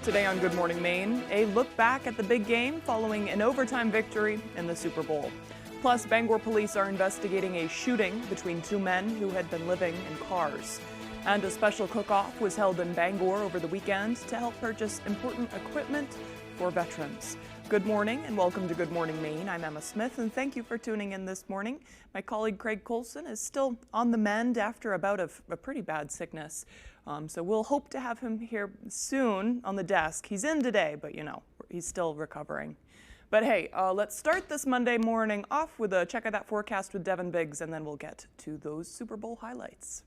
Today on Good Morning Maine, a look back at the big game following an overtime victory in the Super Bowl. Plus, Bangor police are investigating a shooting between two men who had been living in cars. And a special cook-off was held in Bangor over the weekend to help purchase important equipment for veterans. Good morning and welcome to Good Morning Maine. I'm Emma Smith and thank you for tuning in this morning. My colleague Craig Colson is still on the mend after a bout of a pretty bad sickness. So we'll hope to have him here soon on the desk. He's in today, but you know, he's still recovering. But hey, let's start this Monday morning off with a check of that forecast with Devin Biggs, and then we'll get to those Super Bowl highlights.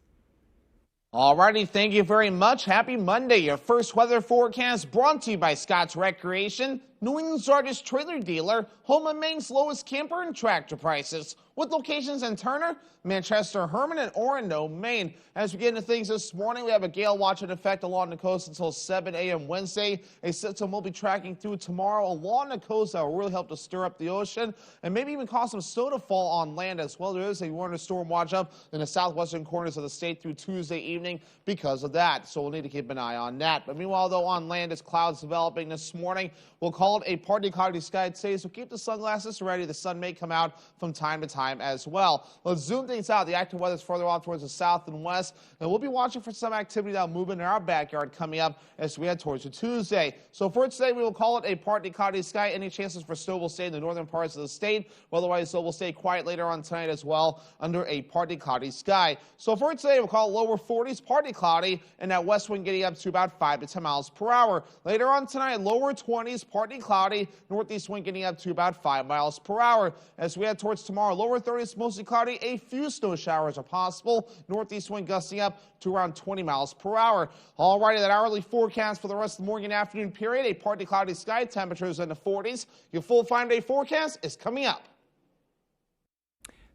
Alrighty, thank you very much. Happy Monday. Your first weather forecast brought to you by Scott's Recreation, New England's largest trailer dealer, home of Maine's lowest camper and tractor prices, with locations in Turner, Manchester, Herman, and Orono, Maine. As we get into things this morning, we have a gale watch in effect along the coast until 7 a.m. Wednesday. A system will be tracking through tomorrow along the coast that will really help to stir up the ocean and maybe even cause some snow to fall on land as well. There is a warning storm watch up in the southwestern corners of the state through Tuesday evening because of that, so we'll need to keep an eye on that. But meanwhile, though, on land, as clouds developing this morning, we'll call it a partly cloudy sky today, so keep the sunglasses ready. The sun may come out from time to time as well. Let's zoom things out. The active weather is further off towards the south and west, and we'll be watching for some activity that will move into our backyard coming up as we head towards the Tuesday. So for today, we will call it a partly cloudy sky. Any chances for snow will stay in the northern parts of the state. Otherwise, snow will stay quiet later on tonight as well under a partly cloudy sky. So for today, we'll call it lower 40s, partly cloudy, and that west wind getting up to about 5 to 10 miles per hour. Later on tonight, lower 20s, partly cloudy, northeast wind getting up to about 5 miles per hour. As we head towards tomorrow, lower 30s, mostly cloudy, a few snow showers are possible. Northeast wind gusting up to around 20 miles per hour. Alrighty, that hourly forecast for the rest of the morning and afternoon period, a partly cloudy sky, temperatures in the 40s. Your full 5-day forecast is coming up.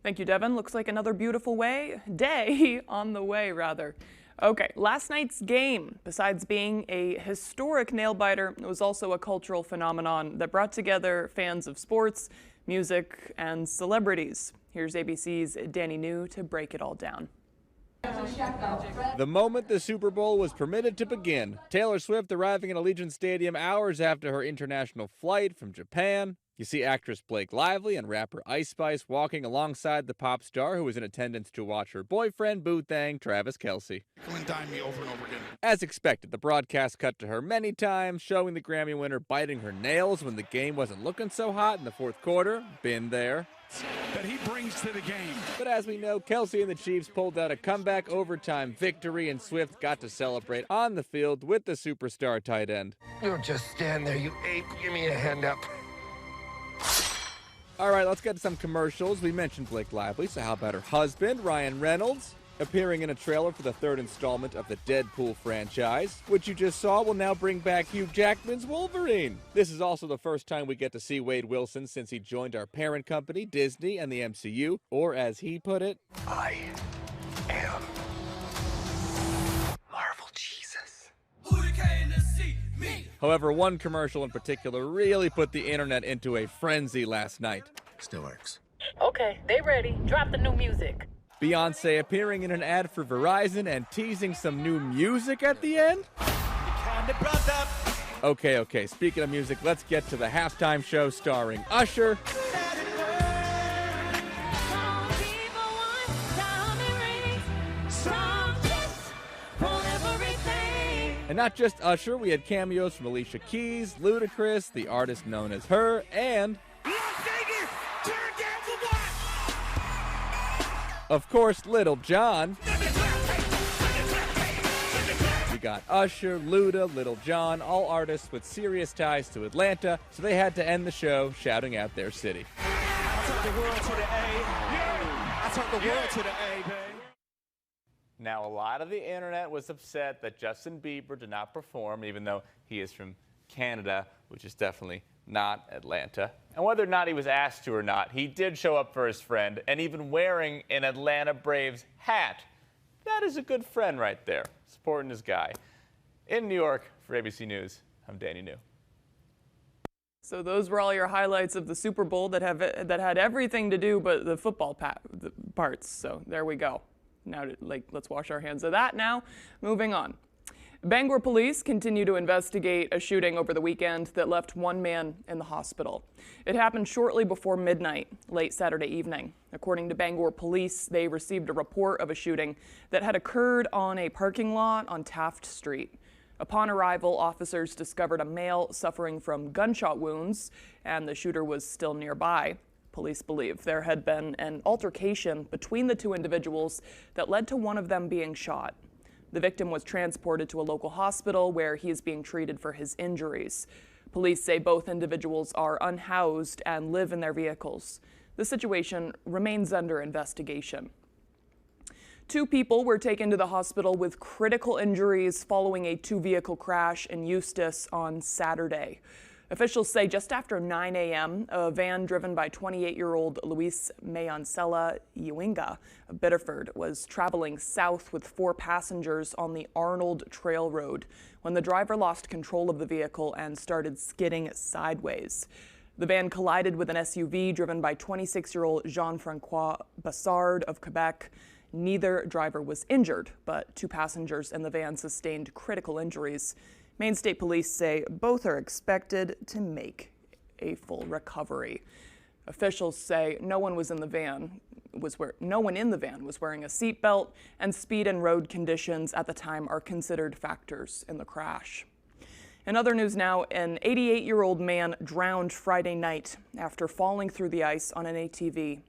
Thank you, Devin. Looks like another beautiful day on the way, rather. Okay, last night's game, besides being a historic nail-biter, it was also a cultural phenomenon that brought together fans of sports, music, and celebrities. Here's ABC's Danny New to break it all down. The moment the Super Bowl was permitted to begin, Taylor Swift arriving at Allegiant Stadium hours after her international flight from Japan. You see actress Blake Lively and rapper Ice Spice walking alongside the pop star who was in attendance to watch her boyfriend, boo-thang, Travis Kelce. Dime me over and over again. As expected, the broadcast cut to her many times, showing the Grammy winner biting her nails when the game wasn't looking so hot in the fourth quarter. Been there. That he brings to the game. But as we know, Kelce and the Chiefs pulled out a comeback overtime victory, and Swift got to celebrate on the field with the superstar tight end. You don't just stand there, you ape. Give me a hand up. All right, let's get to some commercials. We mentioned Blake Lively, so how about her husband, Ryan Reynolds, appearing in a trailer for the third installment of the Deadpool franchise, which you just saw will now bring back Hugh Jackman's Wolverine. This is also the first time we get to see Wade Wilson since he joined our parent company, Disney, and the MCU, or as he put it, I am Marvel Jesus. However, one commercial in particular really put the internet into a frenzy last night. Still works. Okay, they ready. Drop the new music. Beyoncé appearing in an ad for Verizon and teasing some new music at the end? Okay, speaking of music, let's get to the halftime show starring Usher. And not just Usher, we had cameos from Alicia Keys, Ludacris, the artist known as Her, and of course, Little John. We got Usher, Luda, Little John, all artists with serious ties to Atlanta, so they had to end the show shouting out their city. I took the world to the A. I took the world to the A, babe. Now, a lot of the internet was upset that Justin Bieber did not perform, even though he is from Canada, which is definitely not Atlanta. And whether or not he was asked to or not, he did show up for his friend, and even wearing an Atlanta Braves hat. That is a good friend right there, supporting his guy. In New York, for ABC News, I'm Danny New. So those were all your highlights of the Super Bowl that had everything to do but the football parts. So there we go. Now, let's wash our hands of that now. Moving on. Bangor police continue to investigate a shooting over the weekend that left one man in the hospital. It happened shortly before midnight, late Saturday evening. According to Bangor police, they received a report of a shooting that had occurred on a parking lot on Taft Street. Upon arrival, officers discovered a male suffering from gunshot wounds, and the shooter was still nearby. Police believe there had been an altercation between the two individuals that led to one of them being shot. The victim was transported to a local hospital where he is being treated for his injuries. Police say both individuals are unhoused and live in their vehicles. The situation remains under investigation. 2 people were taken to the hospital with critical injuries following a 2-vehicle crash in Eustis on Saturday. Officials say just after 9 a.m., a van driven by 28-year-old Luis Mayoncella Ewinga of Biddeford was traveling south with 4 passengers on the Arnold Trail Road when the driver lost control of the vehicle and started skidding sideways. The van collided with an SUV driven by 26-year-old Jean-Francois Bassard of Quebec. Neither driver was injured, but 2 passengers in the van sustained critical injuries. Maine State Police say both are expected to make a full recovery. Officials say no one in the van was wearing a seatbelt, and speed and road conditions at the time are considered factors in the crash. In other news now, an 88-year-old man drowned Friday night after falling through the ice on an ATV.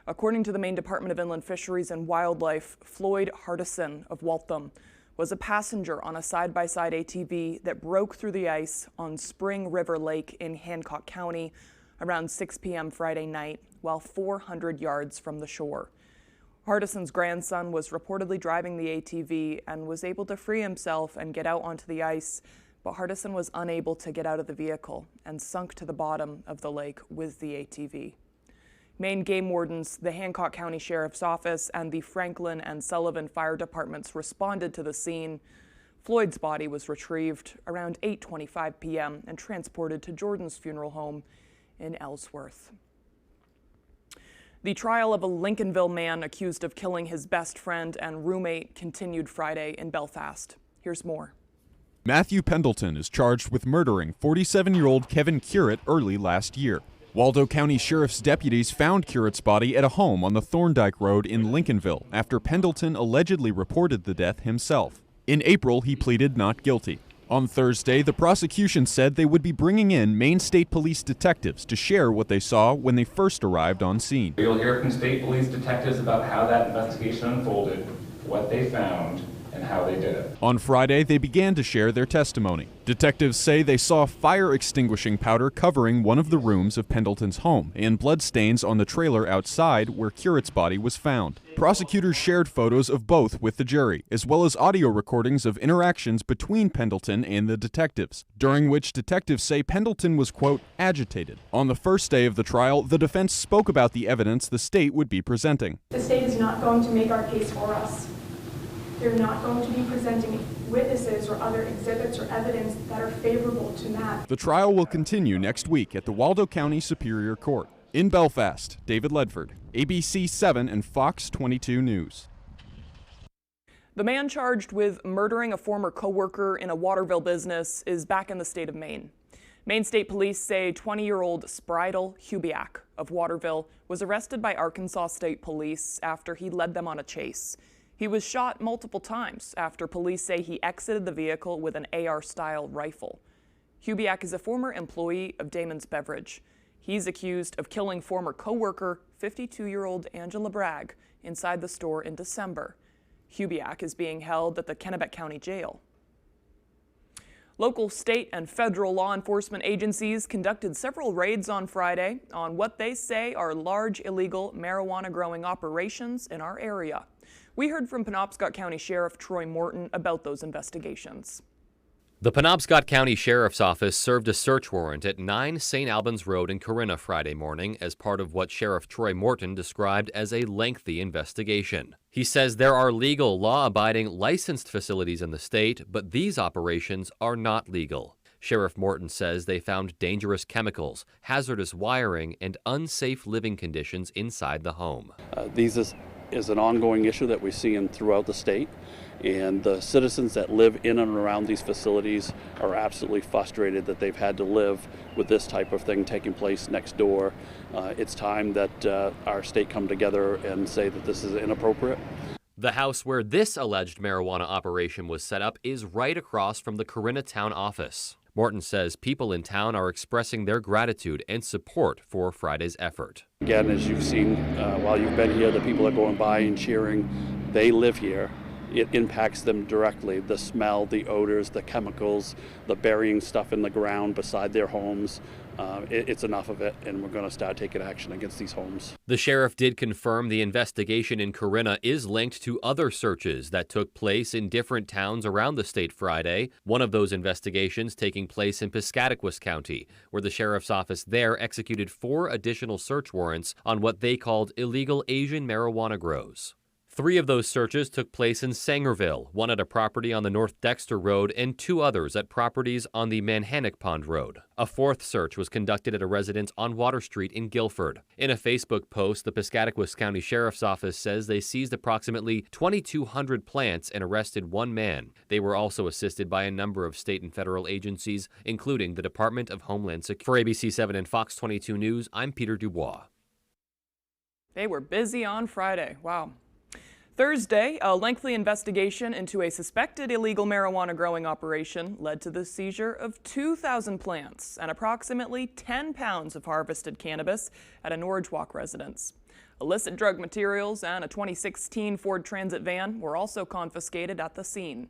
According to the Maine Department of Inland Fisheries and Wildlife, Floyd Hardison of Waltham was a passenger on a side-by-side ATV that broke through the ice on Spring River Lake in Hancock County around 6 p.m. Friday night, while 400 yards from the shore. Hardison's grandson was reportedly driving the ATV and was able to free himself and get out onto the ice, but Hardison was unable to get out of the vehicle and sunk to the bottom of the lake with the ATV. Maine game wardens, the Hancock County Sheriff's Office, and the Franklin and Sullivan Fire Departments responded to the scene. Floyd's body was retrieved around 8:25 p.m. and transported to Jordan's funeral home in Ellsworth. The trial of a Lincolnville man accused of killing his best friend and roommate continued Friday in Belfast. Here's more. Matthew Pendleton is charged with murdering 47-year-old Kevin Curett early last year. Waldo County Sheriff's deputies found Curett's body at a home on the Thorndike Road in Lincolnville after Pendleton allegedly reported the death himself. In April, he pleaded not guilty. On Thursday, the prosecution said they would be bringing in Maine State Police detectives to share what they saw when they first arrived on scene. You'll hear from state police detectives about how that investigation unfolded, what they found, and how they did it. On Friday, they began to share their testimony. Detectives say they saw fire extinguishing powder covering one of the rooms of Pendleton's home and bloodstains on the trailer outside where Curett's body was found. Prosecutors shared photos of both with the jury, as well as audio recordings of interactions between Pendleton and the detectives, during which detectives say Pendleton was, quote, agitated. On the first day of the trial, the defense spoke about the evidence the state would be presenting. The state is not going to make our case for us. They're not going to be presenting witnesses or other exhibits or evidence that are favorable to Matt. The trial will continue next week at the Waldo County Superior Court. In Belfast, David Ledford, ABC 7 and Fox 22 News. The man charged with murdering a former co-worker in a Waterville business is back in the state of Maine. Maine State Police say 20-year-old Spridle Hubiak of Waterville was arrested by Arkansas State Police after he led them on a chase. He was shot multiple times after police say he exited the vehicle with an AR-style rifle. Hubiak is a former employee of Damon's Beverage. He's accused of killing former co-worker, 52-year-old Angela Bragg, inside the store in December. Hubiak is being held at the Kennebec County Jail. Local, state, and federal law enforcement agencies conducted several raids on Friday on what they say are large illegal marijuana-growing operations in our area. We heard from Penobscot County Sheriff Troy Morton about those investigations. The Penobscot County Sheriff's Office served a search warrant at 9 St. Albans Road in Corinna Friday morning as part of what Sheriff Troy Morton described as a lengthy investigation. He says there are legal, law-abiding, licensed facilities in the state, but these operations are not legal. Sheriff Morton says they found dangerous chemicals, hazardous wiring, and unsafe living conditions inside the home. These is an ongoing issue that we're seeing throughout the state. And the citizens that live in and around these facilities are absolutely frustrated that they've had to live with this type of thing taking place next door. It's time that our state come together and say that this is inappropriate. The house where this alleged marijuana operation was set up is right across from the Corinna town office. Morton says people in town are expressing their gratitude and support for Friday's effort. Again, as you've seen while you've been here, the people are going by and cheering. They live here. It impacts them directly. The smell, the odors, the chemicals, the burying stuff in the ground beside their homes. It's enough of it, and we're going to start taking action against these homes. The sheriff did confirm the investigation in Corinna is linked to other searches that took place in different towns around the state Friday. One of those investigations taking place in Piscataquis County, where the sheriff's office there executed 4 additional search warrants on what they called illegal Asian marijuana grows. 3 of those searches took place in Sangerville, 1 at a property on the North Dexter Road and 2 others at properties on the Manhannock Pond Road. A 4th search was conducted at a residence on Water Street in Guilford. In a Facebook post, the Piscataquis County Sheriff's Office says they seized approximately 2,200 plants and arrested 1 man. They were also assisted by a number of state and federal agencies, including the Department of Homeland Security. For ABC 7 and Fox 22 News, I'm Peter Dubois. They were busy on Friday. Wow. Thursday, a lengthy investigation into a suspected illegal marijuana growing operation led to the seizure of 2,000 plants and approximately 10 pounds of harvested cannabis at a Norridge Walk residence. Illicit drug materials and a 2016 Ford Transit van were also confiscated at the scene.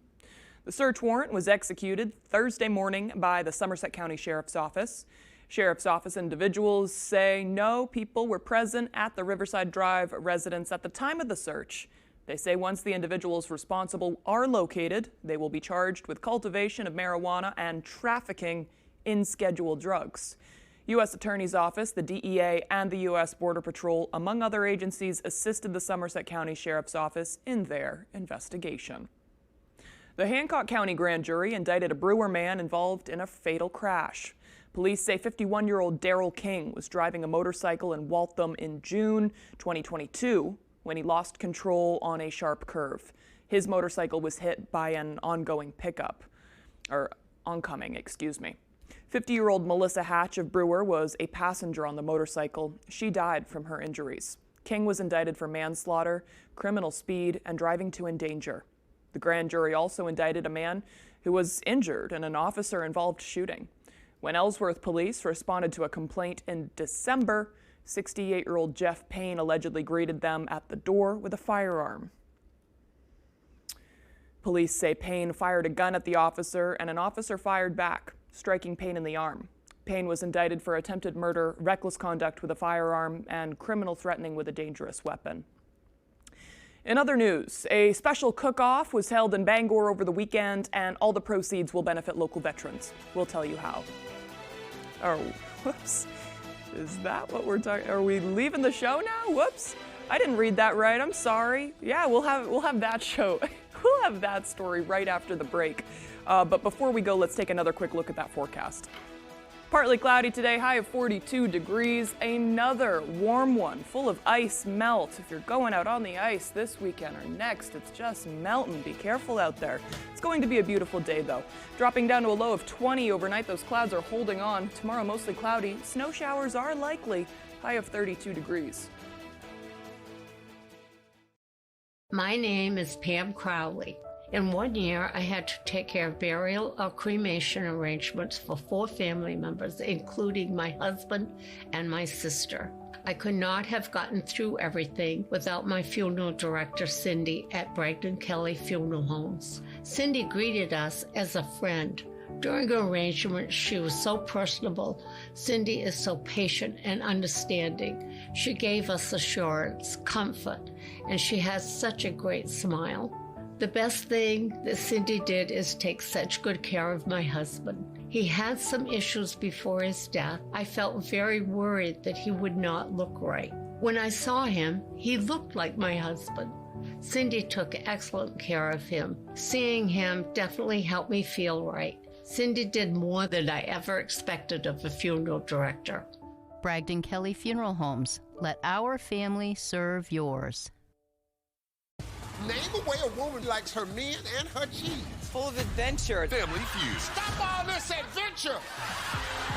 The search warrant was executed Thursday morning by the Somerset County Sheriff's Office. Sheriff's Office individuals say no people were present at the Riverside Drive residence at the time of the search. They say once the individuals responsible are located, they will be charged with cultivation of marijuana and trafficking in scheduled drugs. U.S. Attorney's Office, the DEA, and the U.S. Border Patrol, among other agencies, assisted the Somerset County Sheriff's Office in their investigation. The Hancock County grand jury indicted a Brewer man involved in a fatal crash. Police say 51-year-old Daryl King was driving a motorcycle in Waltham in June 2022 when he lost control on a sharp curve. His motorcycle was hit by an oncoming pickup. 50-year-old Melissa Hatch of Brewer was a passenger on the motorcycle. She died from her injuries. King was indicted for manslaughter, criminal speed, and driving to endanger. The grand jury also indicted a man who was injured in an officer-involved shooting. When Ellsworth police responded to a complaint in December, 68-year-old Jeff Payne allegedly greeted them at the door with a firearm. Police say Payne fired a gun at the officer and an officer fired back, striking Payne in the arm. Payne was indicted for attempted murder, reckless conduct with a firearm, and criminal threatening with a dangerous weapon. In other news, a special cook-off was held in Bangor over the weekend, and all the proceeds will benefit local veterans. We'll tell you how. Oh, whoops. Is that what we're talking? Are we leaving the show now? Whoops. I didn't read that right. I'm sorry. Yeah, we'll have that show. We'll have that story right after the break. But before we go, let's take another quick look at that forecast. Partly cloudy today, high of 42 degrees. Another warm one, full of ice melt. If you're going out on the ice this weekend or next, it's just melting. Be careful out there. It's going to be a beautiful day, though. Dropping down to a low of 20 overnight. Those clouds are holding on. Tomorrow, mostly cloudy. Snow showers are likely. High of 32 degrees. My name is Pam Crowley. In 1 year, I had to take care of burial or cremation arrangements for 4 family members, including my husband and my sister. I could not have gotten through everything without my funeral director, Cindy, at Bragdon Kelly Funeral Homes. Cindy greeted us as a friend. During her arrangements, she was so personable. Cindy is so patient and understanding. She gave us assurance, comfort, and she has such a great smile. The best thing that Cindy did is take such good care of my husband. He had some issues before his death. I felt very worried that he would not look right. When I saw him, he looked like my husband. Cindy took excellent care of him. Seeing him definitely helped me feel right. Cindy did more than I ever expected of a funeral director. Bragdon Kelly Funeral Homes. Let our family serve yours. Name a way a woman likes her men and her cheese. Full of adventure. Family Feud. Stop all this adventure!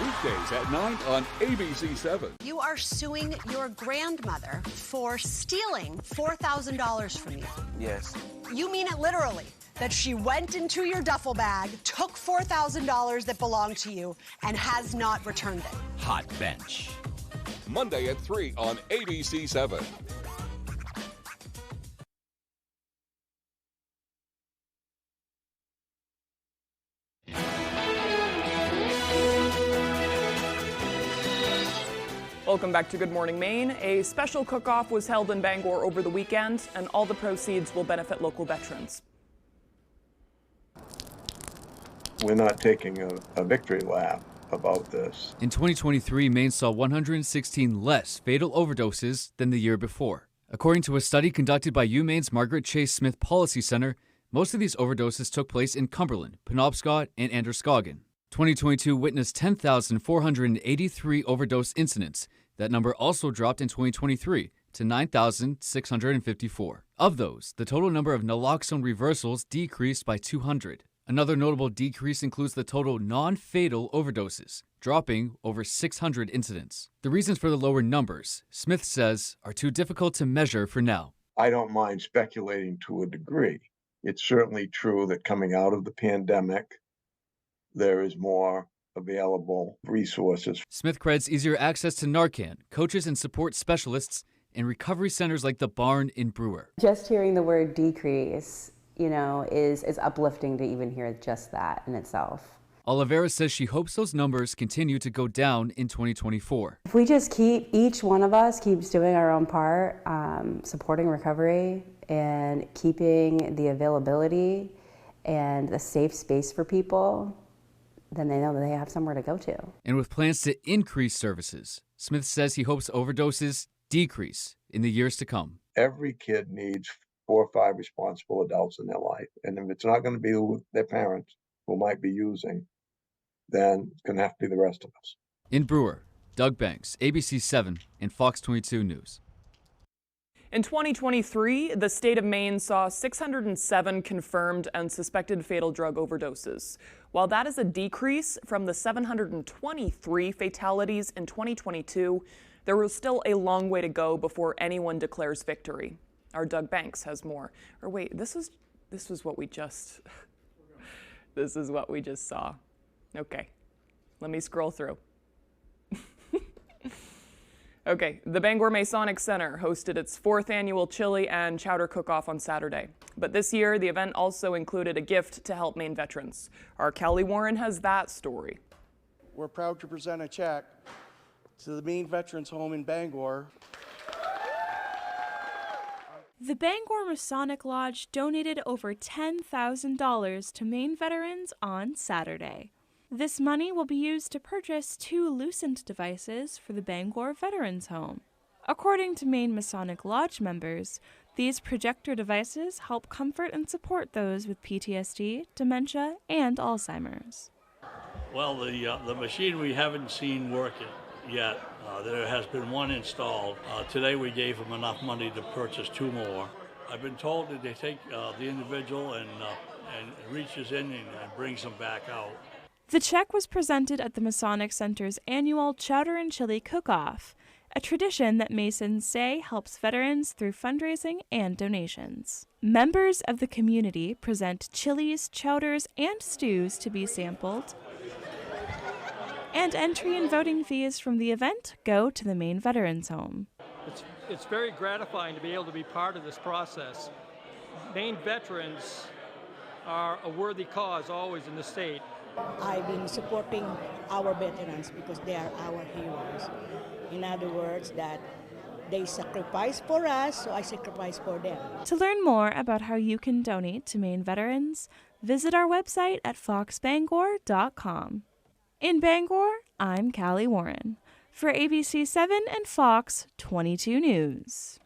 Weekdays at 9 on ABC7. You are suing your grandmother for stealing $4,000 from you. Yes. You mean it literally, that she went into your duffel bag, took $4,000 that belonged to you, and has not returned it. Hot Bench. Monday at 3 on ABC7. Welcome back to Good Morning Maine. A special cook-off was held in Bangor over the weekend, and all the proceeds will benefit local veterans. We're not taking a victory lap about this. In 2023, Maine saw 116 less fatal overdoses than the year before. According to a study conducted by UMaine's Margaret Chase Smith Policy Center, most of these overdoses took place in Cumberland, Penobscot, and Androscoggin. 2022 witnessed 10,483 overdose incidents. That number also dropped in 2023 to 9,654. Of those, the total number of naloxone reversals decreased by 200. Another notable decrease includes the total non-fatal overdoses, dropping over 600 incidents. The reasons for the lower numbers, Smith says, are too difficult to measure for now. I don't mind speculating to a degree. It's certainly true that coming out of the pandemic, there is more available resources. Smith credits easier access to Narcan, coaches and support specialists, and recovery centers like the Barn in Brewer. Just hearing the word decrease, is uplifting to even hear just that in itself. Oliveira says she hopes those numbers continue to go down in 2024. If we just each one of us keeps doing our own part, supporting recovery and keeping the availability and the safe space for people, then they know that they have somewhere to go to. And with plans to increase services, Smith says he hopes overdoses decrease in the years to come. Every kid needs 4 or 5 responsible adults in their life. And if it's not going to be their parents who might be using, then it's going to have to be the rest of us. In Brewer, Doug Banks, ABC 7 and Fox 22 News. In 2023, the state of Maine saw 607 confirmed and suspected fatal drug overdoses. While that is a decrease from the 723 fatalities in 2022, there was still a long way to go before anyone declares victory. Our Doug Banks has more. Or wait, this was what we just this is what we just saw. Okay. Let me scroll through. Okay, the Bangor Masonic Center hosted its 4th annual chili and chowder cook-off on Saturday. But this year, the event also included a gift to help Maine veterans. Our Callie Warren has that story. We're proud to present a check to the Maine Veterans Home in Bangor. The Bangor Masonic Lodge donated over $10,000 to Maine veterans on Saturday. This money will be used to purchase 2 Lucent devices for the Bangor Veterans Home. According to Maine Masonic Lodge members, these projector devices help comfort and support those with PTSD, dementia, and Alzheimer's. Well, the machine we haven't seen working yet. There has been one installed. Today we gave them enough money to purchase 2 more. I've been told that they take the individual and reaches in and brings them back out. The check was presented at the Masonic Center's annual Chowder and Chili Cook-Off, a tradition that Masons say helps veterans through fundraising and donations. Members of the community present chilies, chowders, and stews to be sampled, and entry and voting fees from the event go to the Maine Veterans Home. It's very gratifying to be able to be part of this process. Maine veterans are a worthy cause always in the state. I've been supporting our veterans because they are our heroes. In other words, that they sacrifice for us, so I sacrifice for them. To learn more about how you can donate to Maine veterans, visit our website at foxbangor.com. In Bangor, I'm Callie Warren for ABC 7 and Fox 22 News.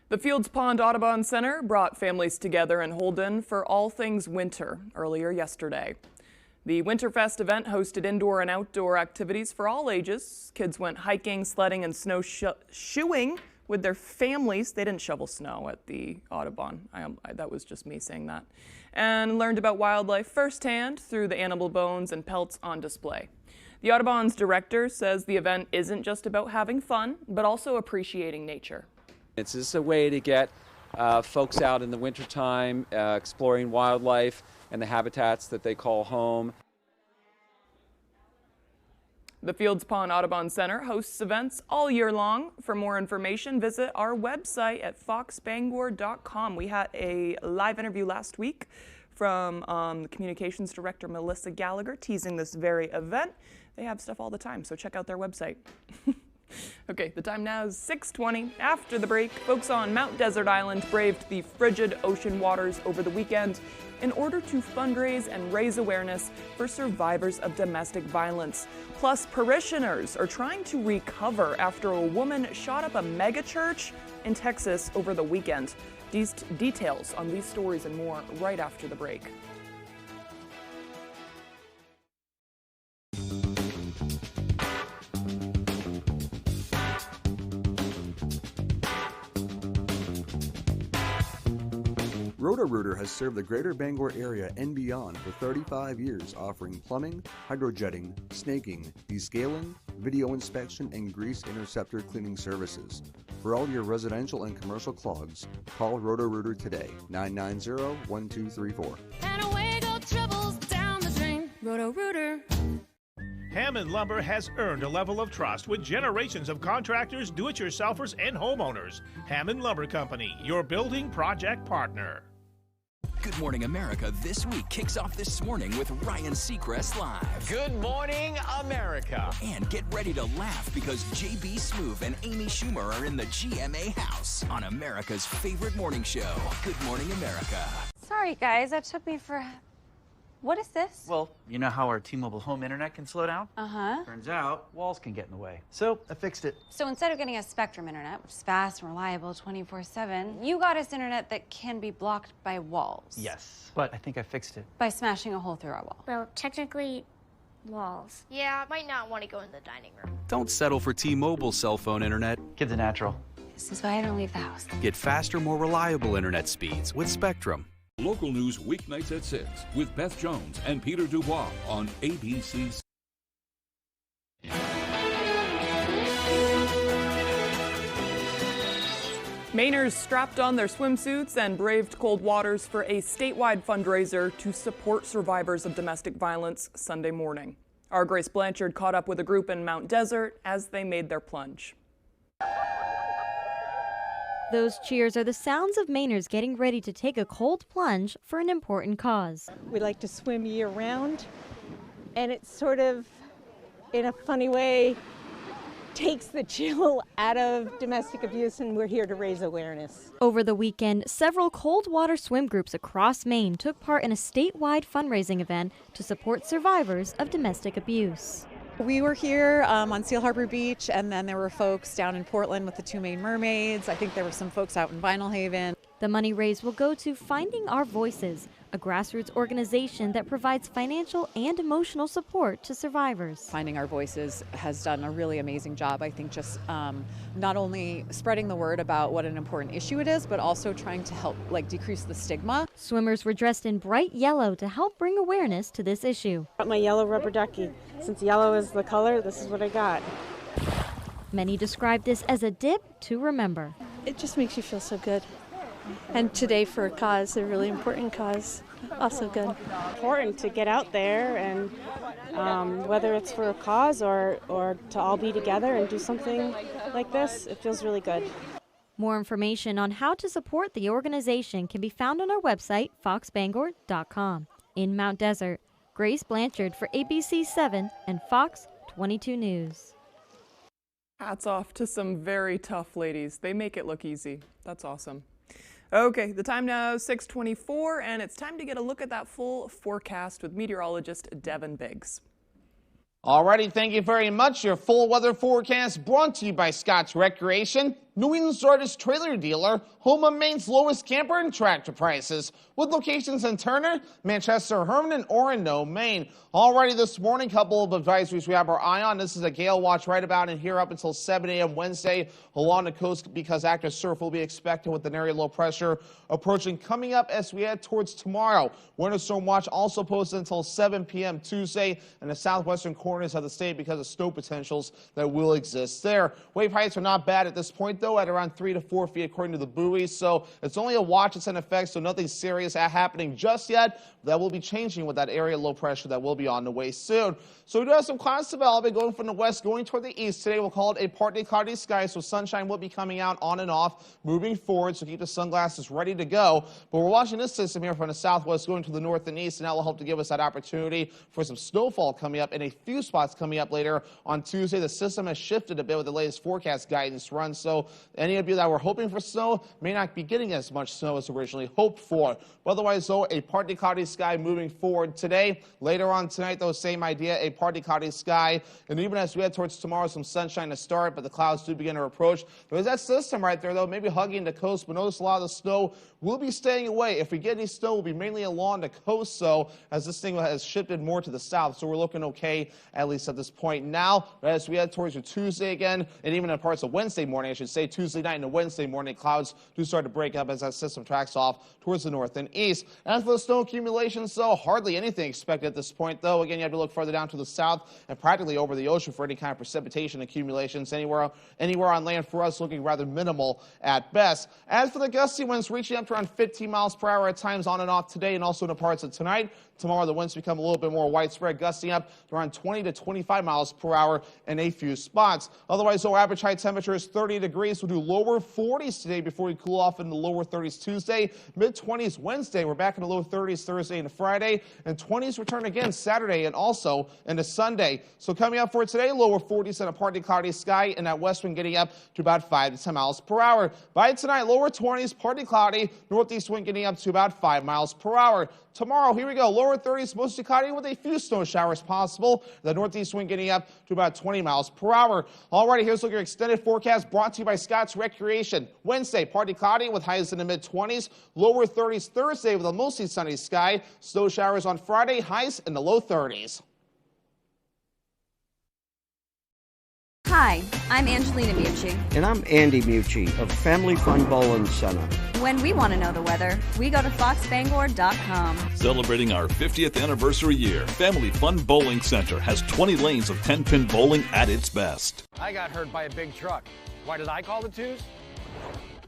The Fields Pond Audubon Center brought families together in Holden for all things winter earlier yesterday. The Winterfest event hosted indoor and outdoor activities for all ages. Kids went hiking, sledding, and snowshoeing with their families. They didn't shovel snow at the Audubon. That was just me saying that. And learned about wildlife firsthand through the animal bones and pelts on display. The Audubon's director says the event isn't just about having fun, but also appreciating nature. It's just a way to get folks out in the wintertime, exploring wildlife and the habitats that they call home. The Fields Pond Audubon Center hosts events all year long. For more information, visit our website at foxbangor.com. We had a live interview last week from the communications director, Melissa Gallagher, teasing this very event. They have stuff all the time, so check out their website. Okay, the time now is 6:20. After the break, folks on Mount Desert Island braved the frigid ocean waters over the weekend in order to fundraise and raise awareness for survivors of domestic violence. Plus, parishioners are trying to recover after a woman shot up a megachurch in Texas over the weekend. These details on these stories and more right after the break. Roto-Rooter has served the greater Bangor area and beyond for 35 years, offering plumbing, hydrojetting, snaking, descaling, video inspection, and grease interceptor cleaning services. For all your residential and commercial clogs, call Roto-Rooter today, 990-1234. And away go troubles down the drain. Roto-Rooter. Hammond Lumber has earned a level of trust with generations of contractors, do-it-yourselfers, and homeowners. Hammond Lumber Company, your building project partner. Good Morning America this week kicks off this morning with Ryan Seacrest Live. Good morning, America. And get ready to laugh because J.B. Smoove and Amy Schumer are in the GMA house on America's favorite morning show, Good Morning America. Sorry, guys, that took me for... What is this? Well, you know how our T-Mobile home internet can slow down? Uh-huh. Turns out, walls can get in the way. So, I fixed it. So instead of getting a Spectrum internet, which is fast and reliable 24/7, you got us internet that can be blocked by walls. Yes, but I think I fixed it. By smashing a hole through our wall. Well, technically, walls. Yeah, I might not want to go in the dining room. Don't settle for T-Mobile cell phone internet. Kids are natural. This is why I don't leave the house. Get faster, more reliable internet speeds with Spectrum. Local news weeknights at 6 with Beth Jones and Peter Dubois on ABC. Mainers strapped on their swimsuits and braved cold waters for a statewide fundraiser to support survivors of domestic violence Sunday morning. Our Grace Blanchard caught up with a group in Mount Desert as they made their plunge. Those cheers are the sounds of Mainers getting ready to take a cold plunge for an important cause. We like to swim year-round, and it's sort of, in a funny way, takes the chill out of domestic abuse, and we're here to raise awareness. Over the weekend, several cold water swim groups across Maine took part in a statewide fundraising event to support survivors of domestic abuse. We were here on Seal Harbor Beach, and then there were folks down in Portland with the 2 Maine Mermaids. I think there were some folks out in Vinyl Haven. The money raised will go to Finding Our Voices, a grassroots organization that provides financial and emotional support to survivors. Finding Our Voices has done a really amazing job, I think, just not only spreading the word about what an important issue it is, but also trying to help decrease the stigma. Swimmers were dressed in bright yellow to help bring awareness to this issue. Got my yellow rubber ducky. Since yellow is the color, this is what I got. Many describe this as a dip to remember. It just makes you feel so good. And today for a cause, a really important cause, also good. Important to get out there and whether it's for a cause or to all be together and do something like this, it feels really good. More information on how to support the organization can be found on our website, foxbangor.com. In Mount Desert, Grace Blanchard for ABC 7 and Fox 22 News. Hats off to some very tough ladies. They make it look easy. That's awesome. Okay, the time now is 6:24, and it's time to get a look at that full forecast with meteorologist Devin Biggs. Alrighty, thank you very much. Your full weather forecast brought to you by Scott's Recreation. New England's largest trailer dealer, home of Maine's lowest camper and tractor prices, with locations in Turner, Manchester, Herman, and Orono, Maine. Alrighty, this morning, couple of advisories we have our eye on. This is a gale watch right about in here up until 7 a.m. Wednesday along the coast because active surf will be expected with an area low pressure approaching coming up as we head towards tomorrow. Winter storm watch also posted until 7 p.m. Tuesday in the southwestern corners of the state because of snow potentials that will exist there. Wave heights are not bad at this point, though, at around 3 to 4 feet according to the buoys. So it's only a watch that's in effect, so nothing serious happening just yet. That will be changing with that area low pressure that will be on the way soon. So we do have some clouds developing going from the west going toward the east. Today we'll call it a partly cloudy sky, so sunshine will be coming out on and off moving forward, so keep the sunglasses ready to go. But we're watching this system here from the southwest going to the north and east, and that will help to give us that opportunity for some snowfall coming up in a few spots coming up later on Tuesday. The system has shifted a bit with the latest forecast guidance run, so any of you that were hoping for snow may not be getting as much snow as originally hoped for. But otherwise, though, a partly cloudy sky moving forward today. Later on tonight, though, same idea, a partly cloudy sky. And even as we head towards tomorrow, some sunshine to start, but the clouds do begin to approach. There's that system right there, though, maybe hugging the coast, but notice a lot of the snow will be staying away. If we get any snow, it will be mainly along the coast, so as this thing has shifted more to the south, so we're looking okay, at least at this point now. But as we head towards your Tuesday again, and even in parts of Wednesday morning, I should say, Tuesday night and Wednesday morning, clouds do start to break up as that system tracks off towards the north and east. As for the snow accumulations, though, hardly anything expected at this point, though. Again, you have to look further down to the south and practically over the ocean for any kind of precipitation accumulations. Anywhere on land for us looking rather minimal at best. As for the gusty winds reaching up to around 15 miles per hour at times on and off today and also in the parts of tonight. Tomorrow, the winds become a little bit more widespread, gusting up to around 20 to 25 miles per hour in a few spots. Otherwise, though, average high temperature is 30 degrees. We'll do lower 40s today before we cool off in the lower 30s Tuesday. Mid-20s Wednesday. We're back in the low 30s Thursday and Friday. And 20s return again Saturday and also into Sunday. So coming up for today, lower 40s and a partly cloudy sky, and that west wind getting up to about 5 to 10 miles per hour. By tonight, lower 20s, partly cloudy, northeast wind getting up to about 5 miles per hour. Tomorrow, here we go, lower 30s, mostly cloudy with a few snow showers possible. The northeast wind getting up to about 20 miles per hour. Alrighty, here's a look at your extended forecast brought to you by Scott's Recreation. Wednesday, partly cloudy with highs in the mid-20s. Lower 30s Thursday with a mostly sunny sky. Snow showers on Friday, highs in the low 30s. Hi, I'm Angelina Mucci. And I'm Andy Mucci of Family Fun Bowling Center. When we want to know the weather, we go to foxbangor.com. Celebrating our 50th anniversary year, Family Fun Bowling Center has 20 lanes of 10-pin bowling at its best. I got hurt by a big truck. Why did I call the twos?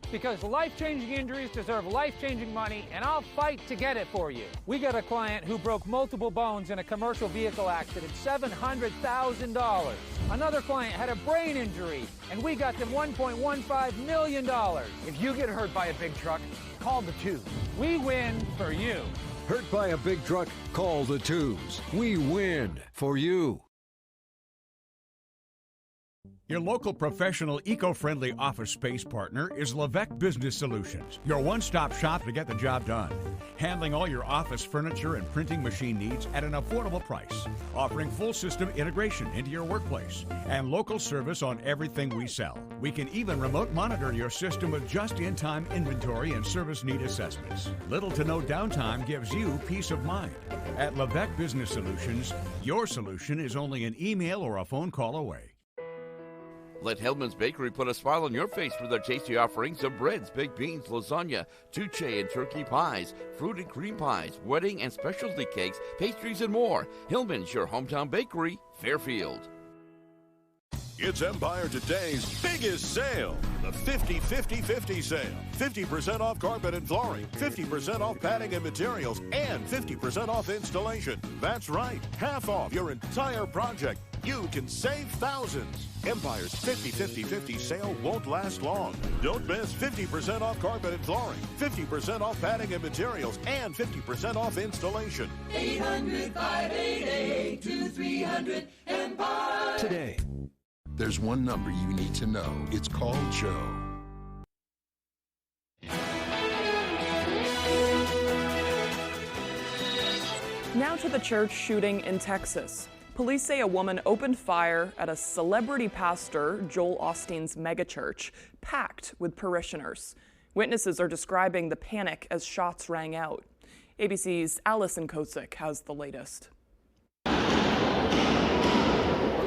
Because life-changing injuries deserve life-changing money, and I'll fight to get it for you. We got a client who broke multiple bones in a commercial vehicle accident, $700,000. Another client had a brain injury, and we got them $1.15 million. If you get hurt by a big truck, call the twos. We win for you. Hurt by a big truck, call the twos. We win for you. Your local professional eco-friendly office space partner is WVII Business Solutions, your one-stop shop to get the job done. Handling all your office furniture and printing machine needs at an affordable price. Offering full system integration into your workplace and local service on everything we sell. We can even remote monitor your system with just-in-time inventory and service need assessments. Little to no downtime gives you peace of mind. At WVII Business Solutions, your solution is only an email or a phone call away. Let Hellman's Bakery put a smile on your face with their tasty offerings of breads, baked beans, lasagna, tuche and turkey pies, fruit and cream pies, wedding and specialty cakes, pastries, and more. Hillman's, your hometown bakery, Fairfield. It's Empire Today's biggest sale, the 50-50-50 sale. 50% off carpet and flooring, 50% off padding and materials, and 50% off installation. That's right, half off your entire project. You can save thousands. Empire's 50-50-50 sale won't last long. Don't miss 50% off carpet and flooring, 50% off padding and materials, and 50% off installation. 800-588-2300 Empire. Today, there's one number you need to know. It's called Joe. Now to the church shooting in Texas. Police say a woman opened fire at a celebrity pastor Joel Osteen's megachurch, packed with parishioners. Witnesses are describing the panic as shots rang out. ABC's Allison Kosick has the latest.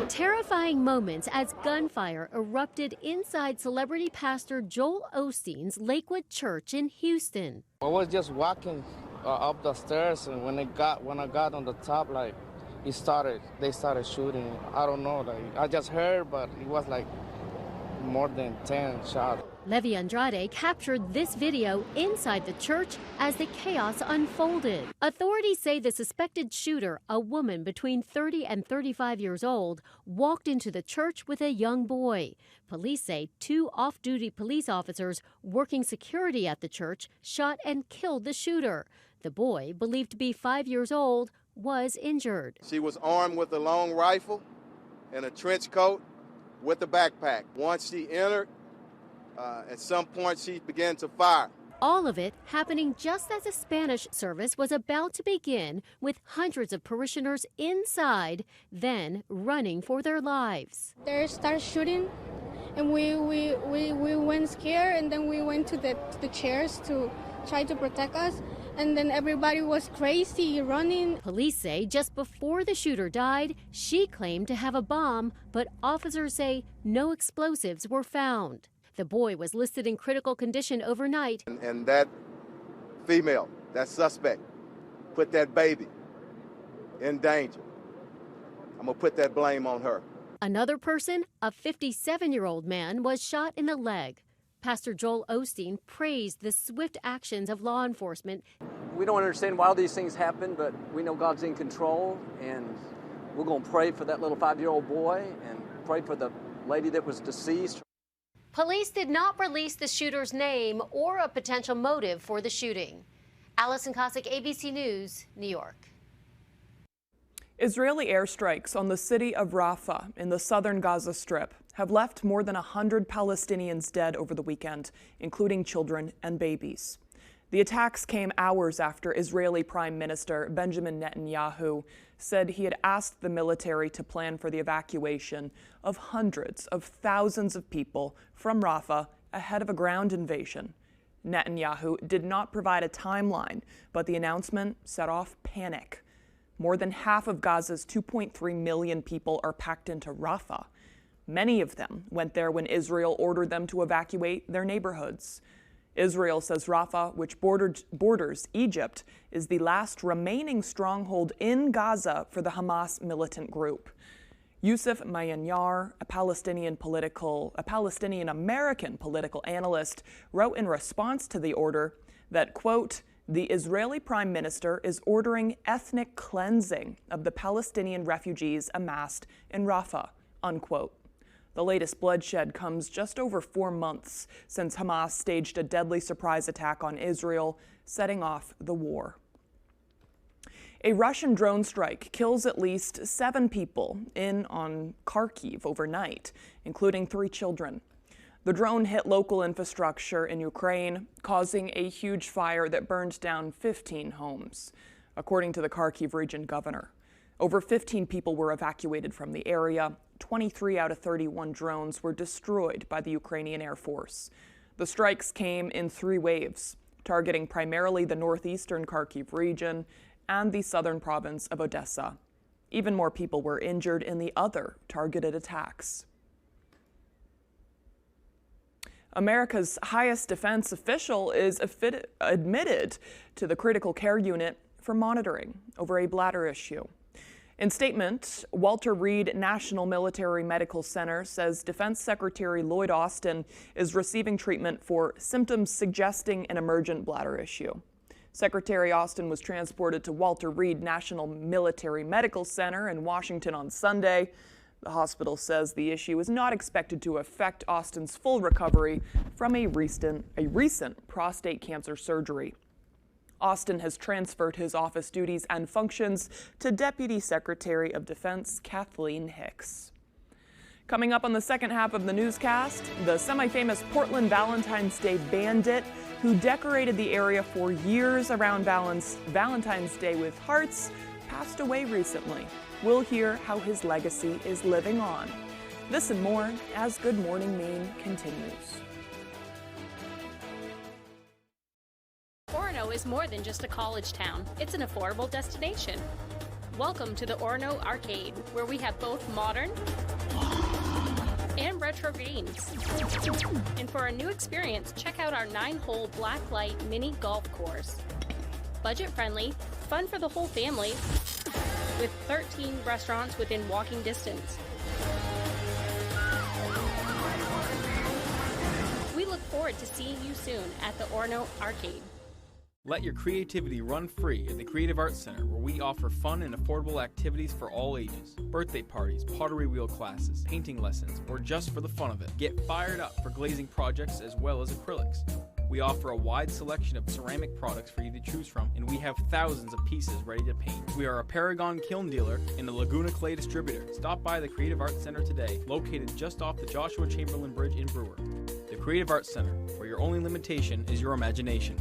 Terrifying moments as gunfire erupted inside celebrity pastor Joel Osteen's Lakewood Church in Houston. I was just walking up the stairs, and when I got on the top, like they started shooting. I don't know, like I just heard, but it was like more than 10 shots. Levi Andrade captured this video inside the church as the chaos unfolded. Authorities say the suspected shooter, a woman between 30 and 35 years old, walked into the church with a young boy. Police say 2 off-duty police officers working security at the church shot and killed the shooter. The boy, believed to be 5 years old, was injured. She was armed with a long rifle and a trench coat with a backpack. Once she entered, at some point she began to fire. All of it happening just as a Spanish service was about to begin, with hundreds of parishioners inside, then running for their lives. They started shooting, and we went scared, and then we went to the chairs to try to protect us. And then everybody was crazy, running. Police say just before the shooter died, she claimed to have a bomb, but officers say no explosives were found. The boy was listed in critical condition overnight. And that female, that suspect, put that baby in danger. I'm gonna put that blame on her. Another person, a 57-year-old man, was shot in the leg. Pastor Joel Osteen praised the swift actions of law enforcement. We don't understand why all these things happen, but we know God's in control, and we're going to pray for that little 5-year-old boy and pray for the lady that was deceased. Police did not release the shooter's name or a potential motive for the shooting. Allison Kosick, ABC News, New York. Israeli airstrikes on the city of Rafah in the southern Gaza Strip have left more than 100 Palestinians dead over the weekend, including children and babies. The attacks came hours after Israeli Prime Minister Benjamin Netanyahu said he had asked the military to plan for the evacuation of hundreds of thousands of people from Rafah ahead of a ground invasion. Netanyahu did not provide a timeline, but the announcement set off panic. More than half of Gaza's 2.3 million people are packed into Rafah. Many of them went there when Israel ordered them to evacuate their neighborhoods. Israel says Rafah, which borders Egypt, is the last remaining stronghold in Gaza for the Hamas militant group. Yusuf Mayanyar, a Palestinian-American political analyst, wrote in response to the order that, quote, the Israeli Prime Minister is ordering ethnic cleansing of the Palestinian refugees amassed in Rafah, unquote. The latest bloodshed comes just over 4 months since Hamas staged a deadly surprise attack on Israel, setting off the war. A Russian drone strike kills at least 7 people on Kharkiv overnight, including 3 children. The drone hit local infrastructure in Ukraine, causing a huge fire that burned down 15 homes, according to the Kharkiv region governor. Over 15 people were evacuated from the area. 23 out of 31 drones were destroyed by the Ukrainian Air Force. The strikes came in 3 waves, targeting primarily the northeastern Kharkiv region and the southern province of Odessa. Even more people were injured in the other targeted attacks. America's highest defense official is admitted to the critical care unit for monitoring over a bladder issue. In statement, Walter Reed National Military Medical Center says Defense Secretary Lloyd Austin is receiving treatment for symptoms suggesting an emergent bladder issue. Secretary Austin was transported to Walter Reed National Military Medical Center in Washington on Sunday. The hospital says the issue is not expected to affect Austin's full recovery from a recent prostate cancer surgery. Austin has transferred his office duties and functions to Deputy Secretary of Defense Kathleen Hicks. Coming up on the second half of the newscast, the semi-famous Portland Valentine's Day bandit who decorated the area for years around Valentine's Day with hearts passed away recently. we'll hear how his legacy is living on. This and more as Good Morning Maine continues. Orono is more than just a college town. It's an affordable destination. Welcome to the Orono Arcade, where we have both modern and retro games. And for a new experience, check out our 9-hole blacklight mini golf course. Budget-friendly, fun for the whole family, with 13 restaurants within walking distance. We look forward to seeing you soon at the Orono Arcade. Let your creativity run free at the Creative Arts Center, where we offer fun and affordable activities for all ages. Birthday parties, pottery wheel classes, painting lessons, or just for the fun of it. Get fired up for glazing projects as well as acrylics. We offer a wide selection of ceramic products for you to choose from, and we have thousands of pieces ready to paint. We are a Paragon kiln dealer and a Laguna Clay distributor. Stop by the Creative Arts Center today, located just off the Joshua Chamberlain Bridge in Brewer. The Creative Arts Center, where your only limitation is your imagination.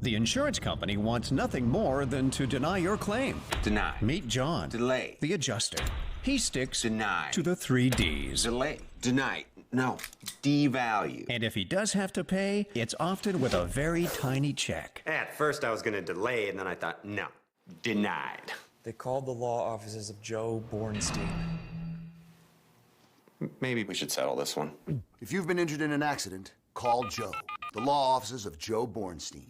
The insurance company wants nothing more than to deny your claim. Deny. Meet John. Delay. The adjuster. He sticks Deny. to the 3 Ds. Delay. Deny. No. Devalue. And if he does have to pay, it's often with a very tiny check. At first I was going to delay, and then I thought, no. Denied. They called the law offices of Joe Bornstein. Maybe we should settle this one. If you've been injured in an accident, call Joe. The law offices of Joe Bornstein.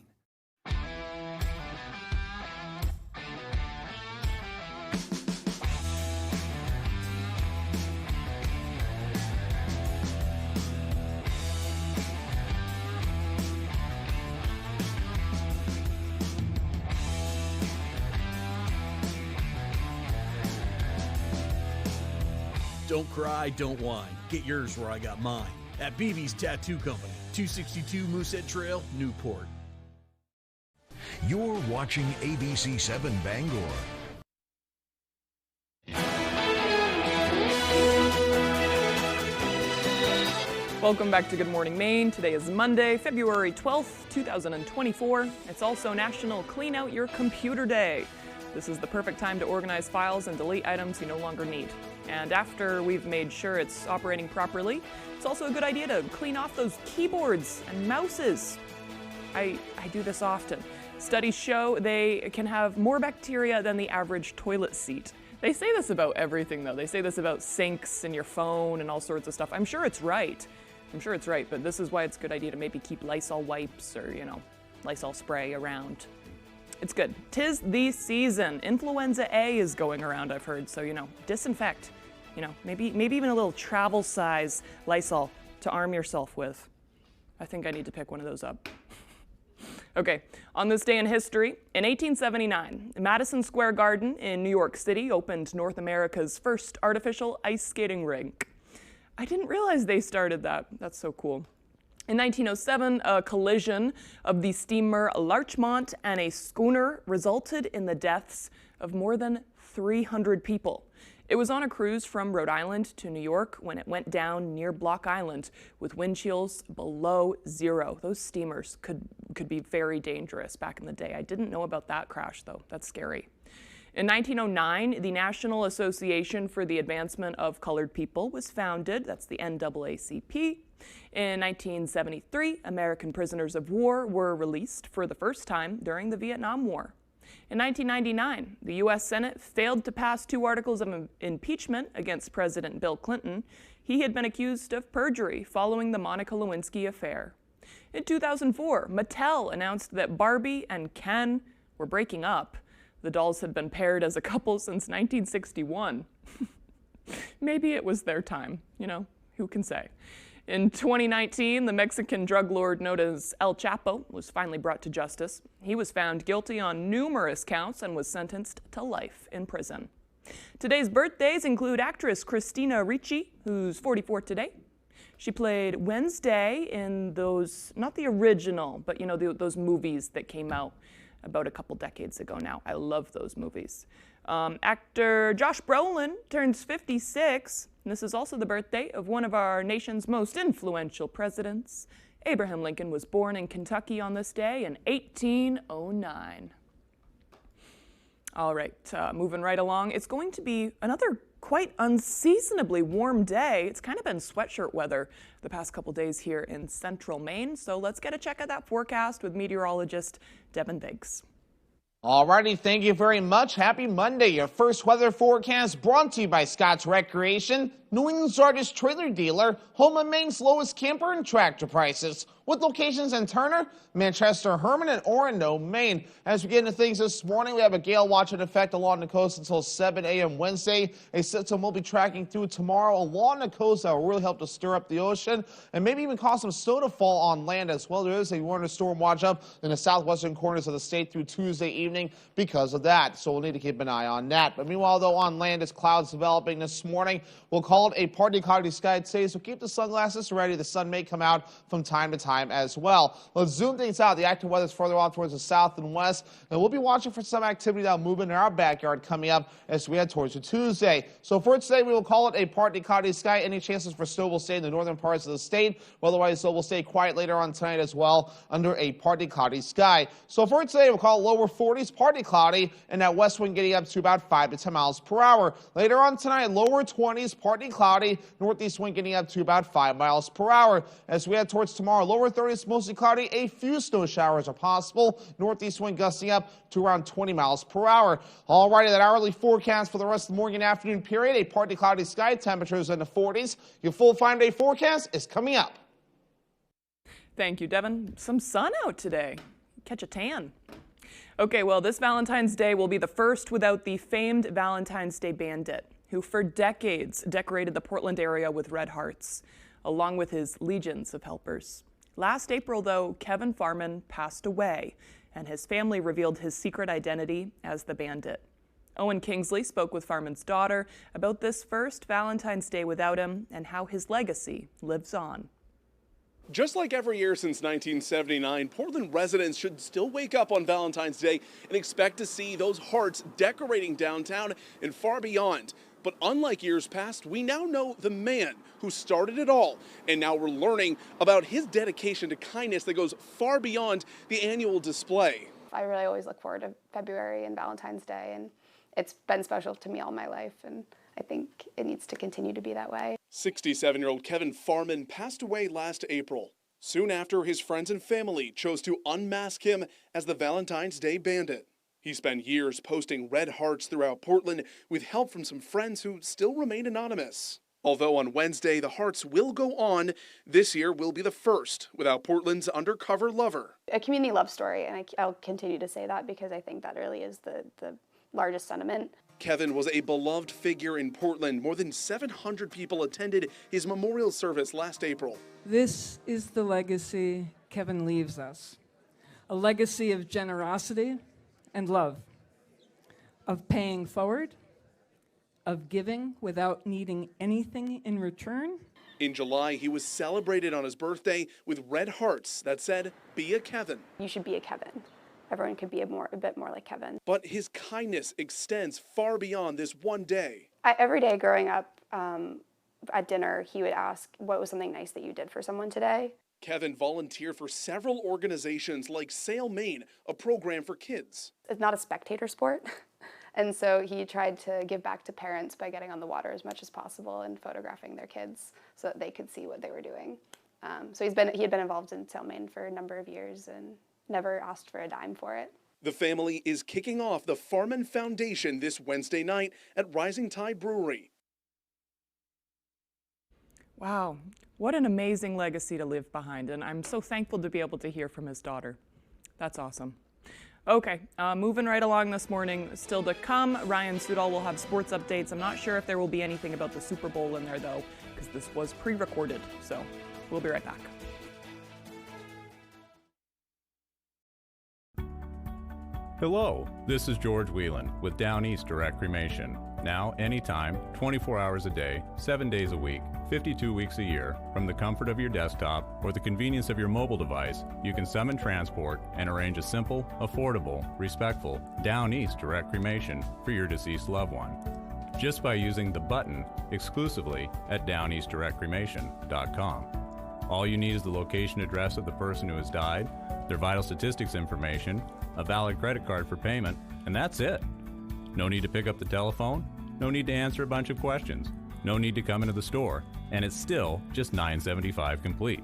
Don't cry, don't whine. Get yours where I got mine. At BB's Tattoo Company, 262 Moosehead Trail, Newport. You're watching ABC 7 Bangor. Welcome back to Good Morning Maine. Today is Monday, February 12th, 2024. It's also National Clean Out Your Computer Day. This is the perfect time to organize files and delete items you no longer need. And after we've made sure it's operating properly, it's also a good idea to clean off those keyboards and mouses. I do this often. Studies show they can have more bacteria than the average toilet seat. They say this about everything, though. They say this about sinks and your phone and all sorts of stuff. I'm sure it's right. But this is why it's a good idea to maybe keep Lysol wipes or, Lysol spray around. It's good. 'Tis the season. Influenza A is going around, I've heard. So, disinfect. Maybe even a little travel size Lysol to arm yourself with. I think I need to pick one of those up. Okay, on this day in history, in 1879, Madison Square Garden in New York City opened North America's first artificial ice skating rink. I didn't realize they started that. That's so cool. In 1907, a collision of the steamer Larchmont and a schooner resulted in the deaths of more than 300 people. It was on a cruise from Rhode Island to New York when it went down near Block Island with wind chills below zero. Those steamers could be very dangerous back in the day. I didn't know about that crash, though. That's scary. In 1909, the National Association for the Advancement of Colored People was founded. That's the NAACP. In 1973, American prisoners of war were released for the first time during the Vietnam War. In 1999, the U.S. Senate failed to pass 2 articles of impeachment against President Bill Clinton. He had been accused of perjury following the Monica Lewinsky affair. In 2004, Mattel announced that Barbie and Ken were breaking up. The dolls had been paired as a couple since 1961. Maybe it was their time, who can say? In 2019, the Mexican drug lord known as El Chapo was finally brought to justice. He was found guilty on numerous counts and was sentenced to life in prison. Today's birthdays include actress Christina Ricci, who's 44 today. She played Wednesday in those, not the original, but those movies that came out about a couple decades ago now. I love those movies. Actor Josh Brolin turns 56. And this is also the birthday of one of our nation's most influential presidents. Abraham Lincoln was born in Kentucky on this day in 1809. All right, moving right along. It's going to be another quite unseasonably warm day. It's kind of been sweatshirt weather the past couple days here in central Maine. So let's get a check of that forecast with meteorologist Devin Biggs. Alrighty, thank you very much. Happy Monday. Your first weather forecast brought to you by Scott's Recreation, New England's largest trailer dealer, home of Maine's lowest camper and tractor prices, with locations in Turner, Manchester, Herman, and Orono, Maine. As we get into things this morning, we have a gale watch in effect along the coast until 7 a.m. Wednesday. A system will be tracking through tomorrow along the coast that will really help to stir up the ocean and maybe even cause some snow to fall on land as well. There is a warning storm watch up in the southwestern corners of the state through Tuesday evening because of that, so we'll need to keep an eye on that. But meanwhile, though, on land, as clouds developing this morning, we'll call it a partly cloudy sky today, so keep the sunglasses ready. The sun may come out from time to time as well. Let's zoom things out. The active weather is further off towards the south and west, and we'll be watching for some activity that will move into our backyard coming up as we head towards the Tuesday. So for today, we will call it a partly cloudy sky. Any chances for snow will stay in the northern parts of the state. Otherwise, so will stay quiet later on tonight as well under a partly cloudy sky. So for today, we'll call it lower 40s, partly cloudy, and that west wind getting up to about 5 to 10 miles per hour. Later on tonight, lower 20s, partly cloudy, northeast wind getting up to about 5 miles per hour. As we head towards tomorrow, lower 30s, mostly cloudy, a few snow showers are possible. Northeast wind gusting up to around 20 miles per hour. Alrighty, that hourly forecast for the rest of the morning and afternoon period, a partly cloudy sky, temperatures in the 40s. Your full 5-day forecast is coming up. Thank you, Devin. Some sun out today. Catch a tan. Okay, well, this Valentine's Day will be the first without the famed Valentine's Day Bandit, who for decades decorated the Portland area with red hearts, along with his legions of helpers. Last April, though, Kevin Farman passed away, and his family revealed his secret identity as the Bandit. Owen Kingsley spoke with Farman's daughter about this first Valentine's Day without him and how his legacy lives on. Just like every year since 1979, Portland residents should still wake up on Valentine's Day and expect to see those hearts decorating downtown and far beyond. But unlike years past, we now know the man who started it all, and now we're learning about his dedication to kindness that goes far beyond the annual display. I really always look forward to February and Valentine's Day, and it's been special to me all my life, and I think it needs to continue to be that way. 67-year-old Kevin Farman passed away last April. Soon after, his friends and family chose to unmask him as the Valentine's Day Bandit. He spent years posting red hearts throughout Portland with help from some friends who still remain anonymous. Although on Wednesday the hearts will go on, this year will be the first without Portland's undercover lover. A community love story, and I'll continue to say that because I think that really is the largest sentiment. Kevin was a beloved figure in Portland. More than 700 people attended his memorial service last April. This is the legacy Kevin leaves us. A legacy of generosity and love, of paying forward, of giving without needing anything in return. In July, he was celebrated on his birthday with red hearts that said, "Be a Kevin." You should be a Kevin. Everyone could be a bit more like Kevin. But his kindness extends far beyond this one day. Every day growing up at dinner, he would ask, what was something nice that you did for someone today? Kevin volunteered for several organizations like Sail Maine, a program for kids. It's not a spectator sport. And so he tried to give back to parents by getting on the water as much as possible and photographing their kids so that they could see what they were doing. So he had been involved in Sail Maine for a number of years and never asked for a dime for it. The family is kicking off the Farman Foundation this Wednesday night at Rising Tide Brewery. Wow, what an amazing legacy to leave behind, and I'm so thankful to be able to hear from his daughter. That's awesome. Okay, moving right along this morning, still to come, Ryan Sudol will have sports updates. I'm not sure if there will be anything about the Super Bowl in there, though, because this was pre-recorded, so we'll be right back. Hello, this is George Whelan with Down East Direct Cremation. Now, anytime, 24 hours a day, 7 days a week, 52 weeks a year, from the comfort of your desktop or the convenience of your mobile device, you can summon transport and arrange a simple, affordable, respectful Down East Direct Cremation for your deceased loved one. Just by using the button exclusively at downeastdirectcremation.com. All you need is the location address of the person who has died, their vital statistics information, a valid credit card for payment, and that's it. No need to pick up the telephone. No need to answer a bunch of questions. No need to come into the store. And it's still just $9.75 complete.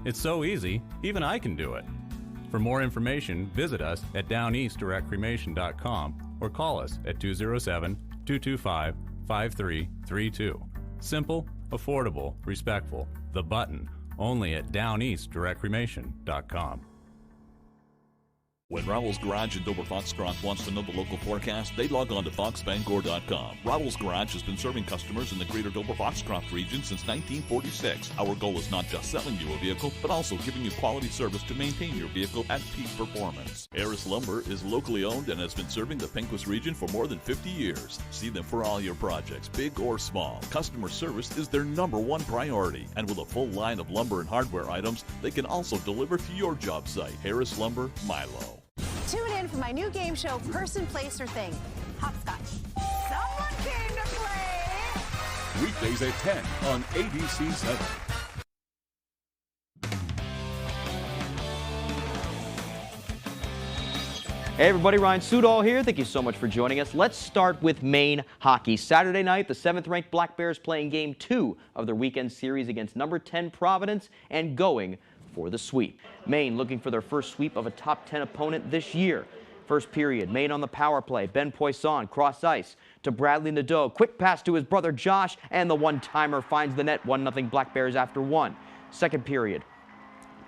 It's so easy, even I can do it. For more information, visit us at downeastdirectcremation.com or call us at 207-225-5332. Simple, affordable, respectful. The Button. Only at downeastdirectcremation.com. When Rowell's Garage in Dover Foxcroft wants to know the local forecast, they log on to foxbangor.com. Rowell's Garage has been serving customers in the greater Dover Foxcroft region since 1946. Our goal is not just selling you a vehicle, but also giving you quality service to maintain your vehicle at peak performance. Harris Lumber is locally owned and has been serving the Pequot region for more than 50 years. See them for all your projects, big or small. Customer service is their #1 priority, and with a full line of lumber and hardware items, they can also deliver to your job site. Harris Lumber, Milo. Tune in for my new game show, Person, Place, or Thing. Hopscotch. Someone came to play. Weekdays at 10 on ABC7. Hey everybody, Ryan Sudol here. Thank you so much for joining us. Let's start with Maine hockey. Saturday night, the 7th-ranked Black Bears playing Game 2 of their weekend series against number 10 Providence and going for the sweep. Maine looking for their first sweep of a top 10 opponent this year. First period, Maine on the power play. Ben Poisson cross ice to Bradley Nadeau. Quick pass to his brother Josh, and the one-timer finds the net. 1-0 Black Bears after one. Second period,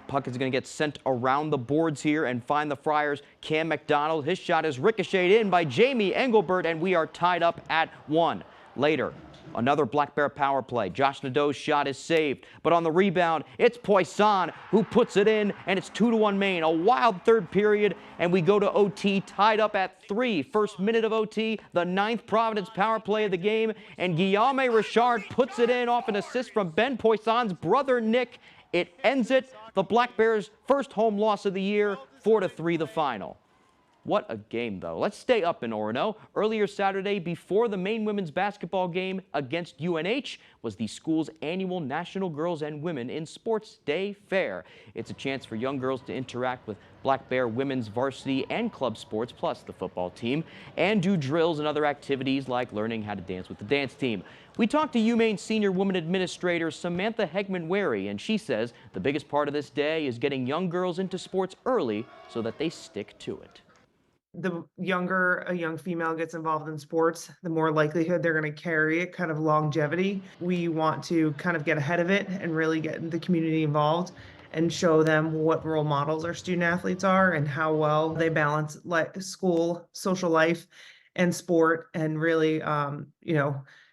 puck is going to get sent around the boards here and find the Friars. Cam McDonald, his shot is ricocheted in by Jamie Engelbert, and we are tied up at 1. Later, another Black Bear power play. Josh Nadeau's shot is saved, but on the rebound, it's Poisson who puts it in, and it's 2-1 Maine. A wild third period, and we go to OT, tied up at 3. First minute of OT, the 9th Providence power play of the game, and Guillaume Richard puts it in off an assist from Ben Poisson's brother Nick. It ends it. The Black Bears' first home loss of the year, 4-3 the final. What a game, though. Let's stay up in Orono. Earlier Saturday, before the Maine women's basketball game against UNH, was the school's annual National Girls and Women in Sports Day Fair. It's a chance for young girls to interact with Black Bear women's varsity and club sports, plus the football team, and do drills and other activities like learning how to dance with the dance team. We talked to UMaine Senior Woman Administrator Samantha Hegman-Wary, and she says the biggest part of this day is getting young girls into sports early so that they stick to it. The younger a young female gets involved in sports, the more likelihood they're going to carry it, kind of longevity. We want to kind of get ahead of it and really get the community involved and show them what role models our student athletes are and how well they balance school, social life, and sport, and really,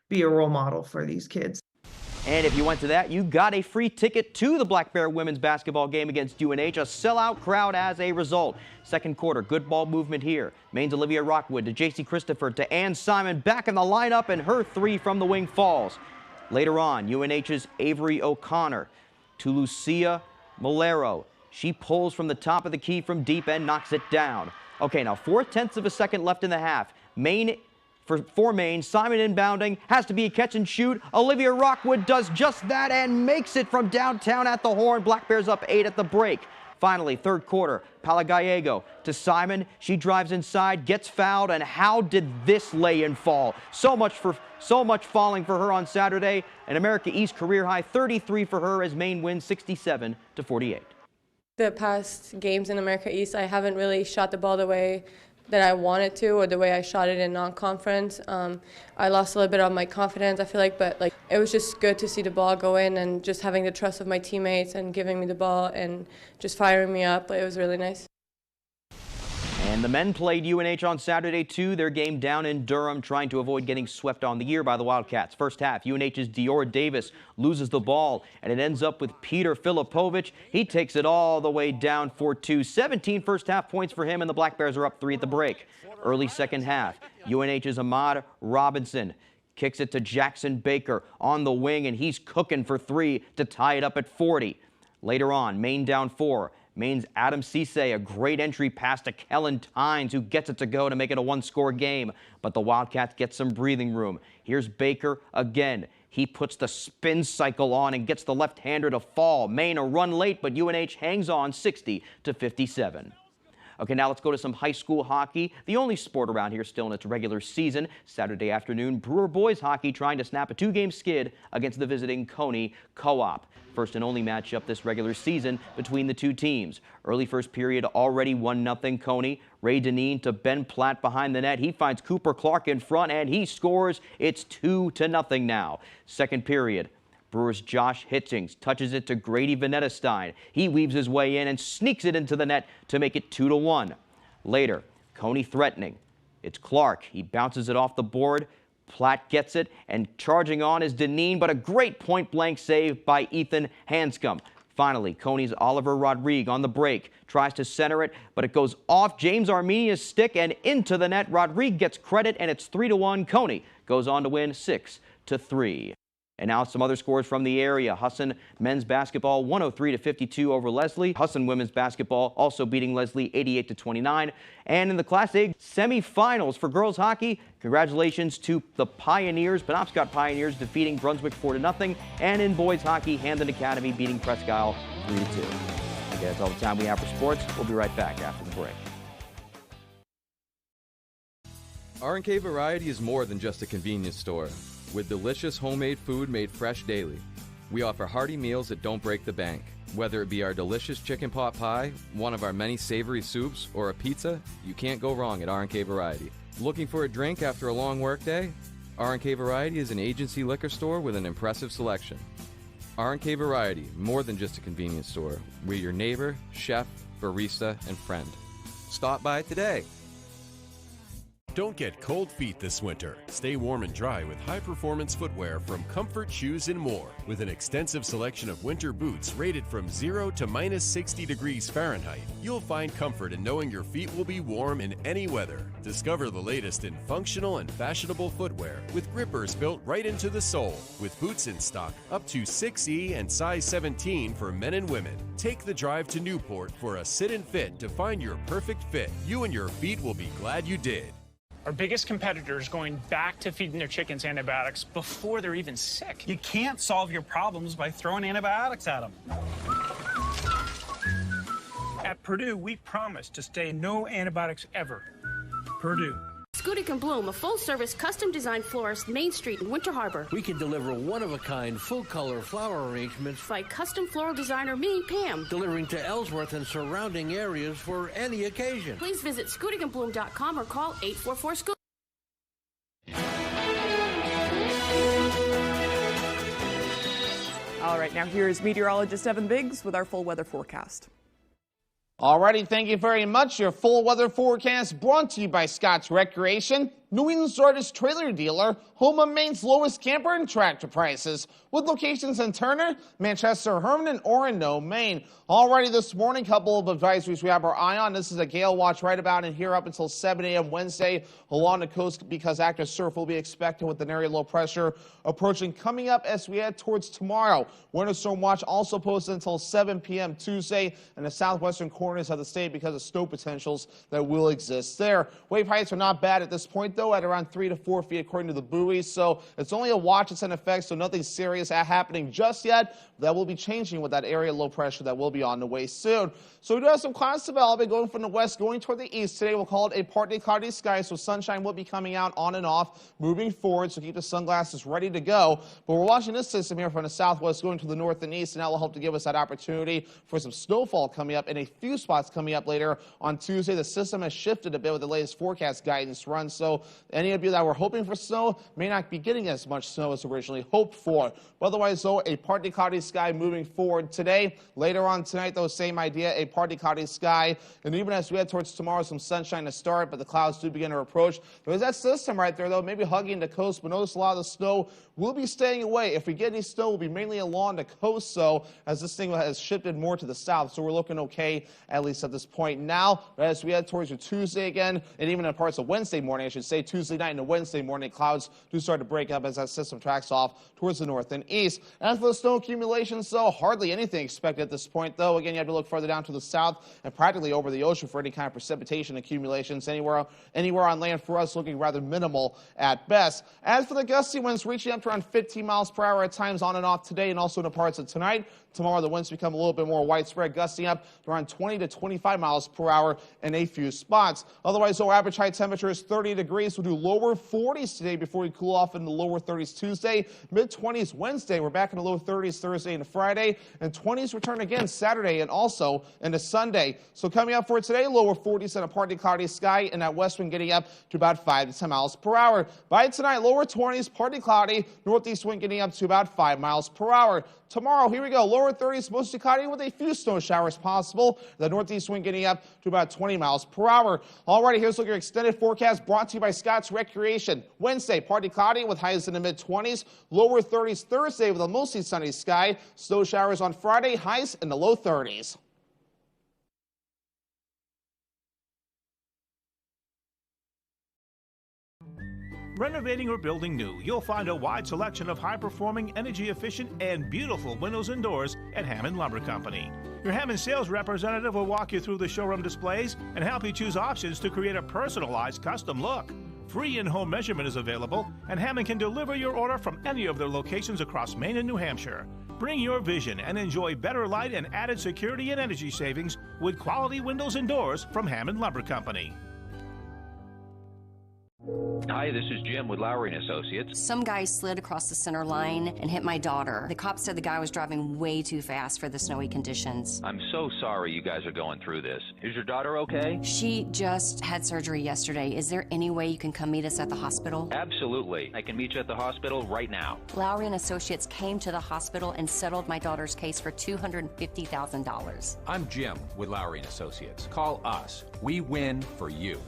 be a role model for these kids. And if you went to that, you got a free ticket to the Black Bear women's basketball game against UNH, a sellout crowd as a result. Second quarter, good ball movement here. Maine's Olivia Rockwood to JC Christopher to Ann Simon, back in the lineup, and her three from the wing falls. Later on, UNH's Avery O'Connor to Lucia Malero. She pulls from the top of the key from deep and knocks it down. Okay, now 4/10 of a second left in the half. For Maine, Simon inbounding, has to be a catch and shoot. Olivia Rockwood does just that and makes it from downtown at the horn. Black Bears up 8 at the break. Finally, third quarter, Palagallego to Simon. She drives inside, gets fouled, and how did this lay-in fall? So much falling for her on Saturday. An America East career high 33 for her as Maine wins 67-48. The past games in America East, I haven't really shot the ball the way that I wanted to, or the way I shot it in non-conference. I lost a little bit of my confidence, I feel like, but it was just good to see the ball go in and just having the trust of my teammates and giving me the ball and just firing me up. It was really nice. And the men played UNH on Saturday, too. Their game down in Durham, trying to avoid getting swept on the year by the Wildcats. First half, UNH's Dior Davis loses the ball, and it ends up with Peter Filipovich. He takes it all the way down for 2. 17 first half points for him, and the Black Bears are up 3 at the break. Early second half, UNH's Ahmad Robinson kicks it to Jackson Baker on the wing, and he's cooking for 3 to tie it up at 40. Later on, Maine down 4. Maine's Adam Cisse, a great entry pass to Kellen Tynes, who gets it to go to make it a one-score game. But the Wildcats get some breathing room. Here's Baker again. He puts the spin cycle on and gets the left-hander to fall. Maine a run late, but UNH hangs on 60-57. Okay, now let's go to some high school hockey, the only sport around here still in its regular season. Saturday afternoon, Brewer boys hockey trying to snap a 2-game skid against the visiting Coney Co-op. First and only matchup this regular season between the two teams. Early first period, already 1-0 Coney. Ray Deneen to Ben Platt behind the net. He finds Cooper Clark in front, and he scores. It's 2-0 now. Second period, Brewers' Josh Hitchings touches it to Grady Venetestein. He weaves his way in and sneaks it into the net to make it 2-1. Later, Coney threatening. It's Clark. He bounces it off the board. Platt gets it, and charging on is Deneen, but a great point-blank save by Ethan Hanscom. Finally, Coney's Oliver Rodrigue on the break tries to center it, but it goes off James Armenia's stick and into the net. Rodrigue gets credit, and it's 3-1. Coney goes on to win 6-3. And now some other scores from the area. Husson men's basketball 103-52 over Leslie. Husson women's basketball also beating Leslie 88-29. And in the Class A semifinals for girls hockey, congratulations to the Pioneers. Penobscot Pioneers defeating Brunswick 4-0. And in boys hockey, Hamden Academy beating Presque Isle 3-2. Okay, that's all the time we have for sports. We'll be right back after the break. R&K Variety is more than just a convenience store. With delicious homemade food made fresh daily. We offer hearty meals that don't break the bank. Whether it be our delicious chicken pot pie, one of our many savory soups, or a pizza, you can't go wrong at R&K Variety. Looking for a drink after a long workday? R&K Variety is an agency liquor store with an impressive selection. R&K Variety, more than just a convenience store. We're your neighbor, chef, barista, and friend. Stop by today. Don't get cold feet this winter. Stay warm and dry with high-performance footwear from Comfort Shoes and More. With an extensive selection of winter boots rated from 0 to -60 degrees Fahrenheit, you'll find comfort in knowing your feet will be warm in any weather. Discover the latest in functional and fashionable footwear with grippers built right into the sole. With boots in stock up to 6E and size 17 for men and women. Take the drive to Newport for a sit and fit to find your perfect fit. You and your feet will be glad you did. Our biggest competitor is going back to feeding their chickens antibiotics before they're even sick. You can't solve your problems by throwing antibiotics at them. At Purdue, we promise to stay no antibiotics ever. Purdue. Scooty can Bloom, a full-service, custom-designed florist, Main Street in Winter Harbor. We can deliver one-of-a-kind, full-color flower arrangements by custom floral designer me, Pam. Delivering to Ellsworth and surrounding areas for any occasion. Please visit scootyandbloom.com or call 844-SCOOTY. All right, now here is meteorologist Evan Biggs with our full weather forecast. Alrighty, thank you very much. Your full weather forecast brought to you by Scott's Recreation, New England's largest trailer dealer, home of Maine's lowest camper and tractor prices, with locations in Turner, Manchester, Herman, and Orono, Maine. Already this morning, couple of advisories we have our eye on. This is a gale watch right about in here up until 7 a.m. Wednesday along the coast because active surf will be expected with an area low pressure approaching coming up as we head towards tomorrow. Winter storm watch also posted until 7 p.m. Tuesday in the southwestern corners of the state because of snow potentials that will exist there. Wave heights are not bad at this point, though, at around 3 to 4 feet according to the buoys. So it's only a watch that's in effect, so nothing serious happening just yet. That will be changing with that area low pressure that will be on the way soon. So we do have some clouds developing going from the west going toward the east. Today we'll call it a partly cloudy sky, so sunshine will be coming out on and off moving forward, so keep the sunglasses ready to go. But we're watching this system here from the southwest going to the north and east, and that will help to give us that opportunity for some snowfall coming up in a few spots coming up later on Tuesday. The system has shifted a bit with the latest forecast guidance run, so any of you that were hoping for snow may not be getting as much snow as originally hoped for. But otherwise, though, a partly cloudy sky moving forward today. Later on tonight, though, same idea, a partly cloudy sky. And even as we head towards tomorrow, some sunshine to start, but the clouds do begin to approach. There's that system right there, though, maybe hugging the coast, but notice a lot of the snow will be staying away. If we get any snow, it will be mainly along the coast, so as this thing has shifted more to the south, so we're looking okay, at least at this point now. But as we head towards your Tuesday again, and even in parts of Wednesday morning, I should say, Tuesday night, and Wednesday morning. Clouds do start to break up as that system tracks off towards the north and east. As for the snow accumulations, though, hardly anything expected at this point, though. Again, you have to look further down to the south and practically over the ocean for any kind of precipitation accumulations. Anywhere on land for us looking rather minimal at best. As for the gusty winds reaching up to around 15 miles per hour at times on and off today and also in the parts of tonight. Tomorrow, the winds become a little bit more widespread, gusting up to around 20 to 25 miles per hour in a few spots. Otherwise, though, average high temperatures 30 degrees. We'll do lower 40s today before we cool off in the lower 30s Tuesday. Mid-20s Wednesday. We're back in the low 30s Thursday and Friday. And 20s return again Saturday and also into Sunday. So coming up for today, lower 40s and a partly cloudy sky, and that west wind getting up to about 5 to 10 miles per hour. By tonight, lower 20s, partly cloudy, northeast wind getting up to about 5 miles per hour. Tomorrow, here we go, lower 30s, mostly cloudy with a few snow showers possible. The northeast wind getting up to about 20 miles per hour. Alrighty, here's a look at your extended forecast brought to you by Scott's Recreation. Wednesday, partly cloudy with highs in the mid-20s. Lower 30s Thursday with a mostly sunny sky. Snow showers on Friday, highs in the low 30s. Renovating or building new, you'll find a wide selection of high-performing, energy-efficient, and beautiful windows and doors at Hammond Lumber Company. Your Hammond sales representative will walk you through the showroom displays and help you choose options to create a personalized custom look. Free in-home measurement is available, and Hammond can deliver your order from any of their locations across Maine and New Hampshire. Bring your vision and enjoy better light and added security and energy savings with quality windows and doors from Hammond Lumber Company. Hi, this is Jim with Lowry & Associates. Some guy slid across the center line and hit my daughter. The cops said the guy was driving way too fast for the snowy conditions. I'm so sorry you guys are going through this. Is your daughter okay? She just had surgery yesterday. Is there any way you can come meet us at the hospital? Absolutely. I can meet you at the hospital right now. Lowry & Associates came to the hospital and settled my daughter's case for $250,000. I'm Jim with Lowry & Associates. Call us. We win for you.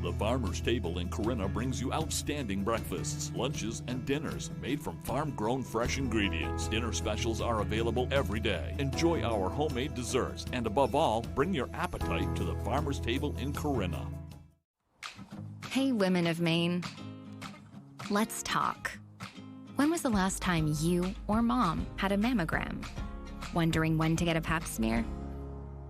The Farmer's Table in Corinna brings you outstanding breakfasts, lunches, and dinners made from farm-grown fresh ingredients. Dinner specials are available every day. Enjoy our homemade desserts, and above all, bring your appetite to the Farmer's Table in Corinna. Hey, women of Maine. Let's talk. When was the last time you or mom had a mammogram? Wondering when to get a pap smear?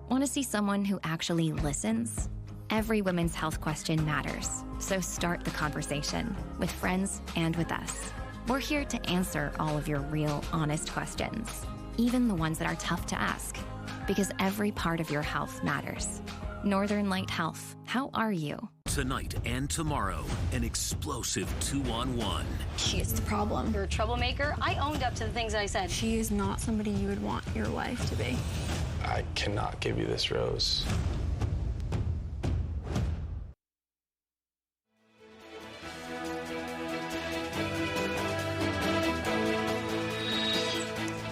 Want to see someone who actually listens? Every women's health question matters, so start the conversation with friends and with us. We're here to answer all of your real, honest questions, even the ones that are tough to ask, because every part of your health matters. Northern Light Health, how are you? Tonight and tomorrow, an explosive 2-on-1. She is the problem. You're a troublemaker. I owned up to the things I said. She is not somebody you would want your wife to be. I cannot give you this rose.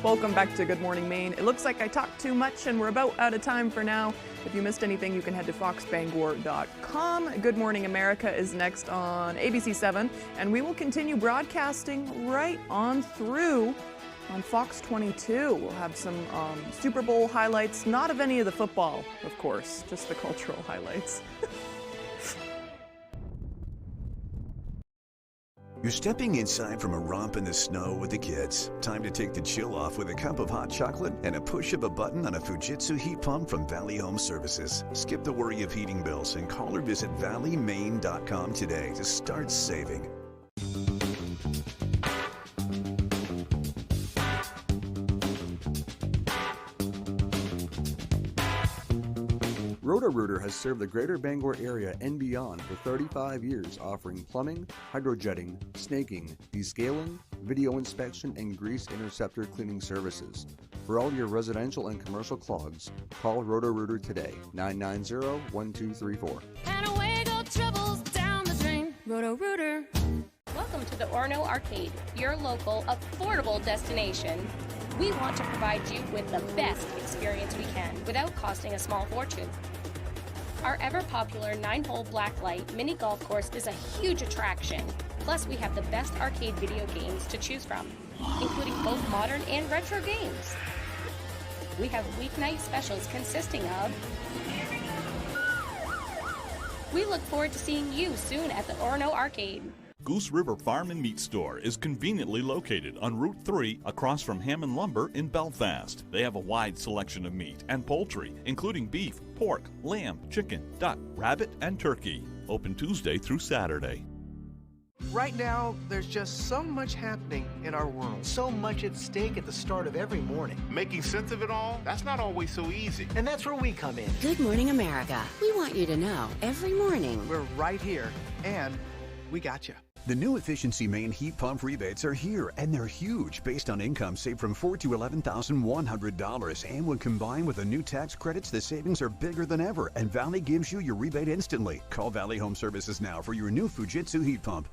Welcome back to Good Morning Maine. It looks like I talked too much and we're about out of time for now. If you missed anything, you can head to foxbangor.com. Good Morning America is next on ABC7, and we will continue broadcasting right on through on Fox 22. We'll have some Super Bowl highlights, not of any of the football, of course, just the cultural highlights. You're stepping inside from a romp in the snow with the kids. Time to take the chill off with a cup of hot chocolate and a push of a button on a Fujitsu heat pump from Valley Home Services. Skip the worry of heating bills and call or visit valleymaine.com today to start saving. Roto-Rooter has served the greater Bangor area and beyond for 35 years, offering plumbing, hydrojetting, snaking, descaling, video inspection, and grease interceptor cleaning services. For all your residential and commercial clogs, call Roto-Rooter today, 990-1234. And away go troubles down the drain. Roto-Rooter. Welcome to the Orono Arcade, your local, affordable destination. We want to provide you with the best experience we can without costing a small fortune. Our ever-popular 9-hole blacklight mini golf course is a huge attraction. Plus, we have the best arcade video games to choose from, including both modern and retro games. We have weeknight specials consisting of We look forward to seeing you soon at the Orono Arcade. Goose River Farm and Meat Store is conveniently located on Route 3 across from Hammond Lumber in Belfast. They have a wide selection of meat and poultry, including beef, pork, lamb, chicken, duck, rabbit, and turkey. Open Tuesday through Saturday. Right now, there's just so much happening in our world. So much at stake at the start of every morning. Making sense of it all, that's not always so easy. And that's where we come in. Good Morning America. We want you to know every morning. We're right here, and we got you. The new Efficiency Main heat pump rebates are here, and they're huge. Based on income, save from $4,000 to $11,100. And when combined with the new tax credits, the savings are bigger than ever, and Valley gives you your rebate instantly. Call Valley Home Services now for your new Fujitsu heat pump.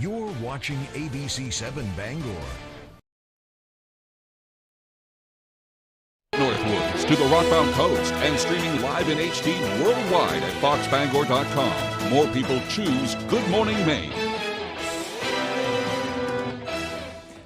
You're watching ABC 7 Bangor. Northwoods to the Rockbound Coast and streaming live in HD worldwide at foxbangor.com. More people choose Good Morning Maine.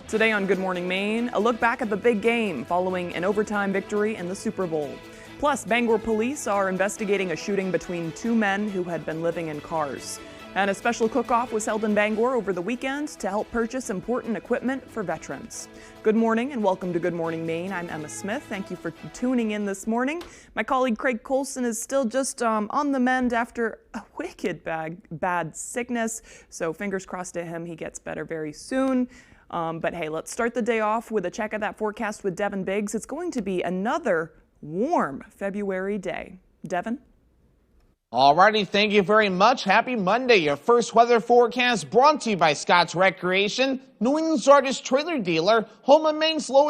Today on Good Morning Maine, a look back at the big game following an overtime victory in the Super Bowl. Plus, Bangor police are investigating a shooting between two men who had been living in cars. And a special cook-off was held in Bangor over the weekend to help purchase important equipment for veterans. Good morning and welcome to Good Morning Maine. I'm Emma Smith. Thank you for tuning in this morning. My colleague Craig Colson is still just on the mend after a wicked bad sickness. So fingers crossed to him, he gets better very soon. But hey, let's start the day off with a check of that forecast with Devin Biggs. It's going to be another warm February day. Devin? Alrighty, thank you very much. Happy Monday. Your first weather forecast brought to you by Scott's Recreation, New England's largest trailer dealer, home of Maine's lowest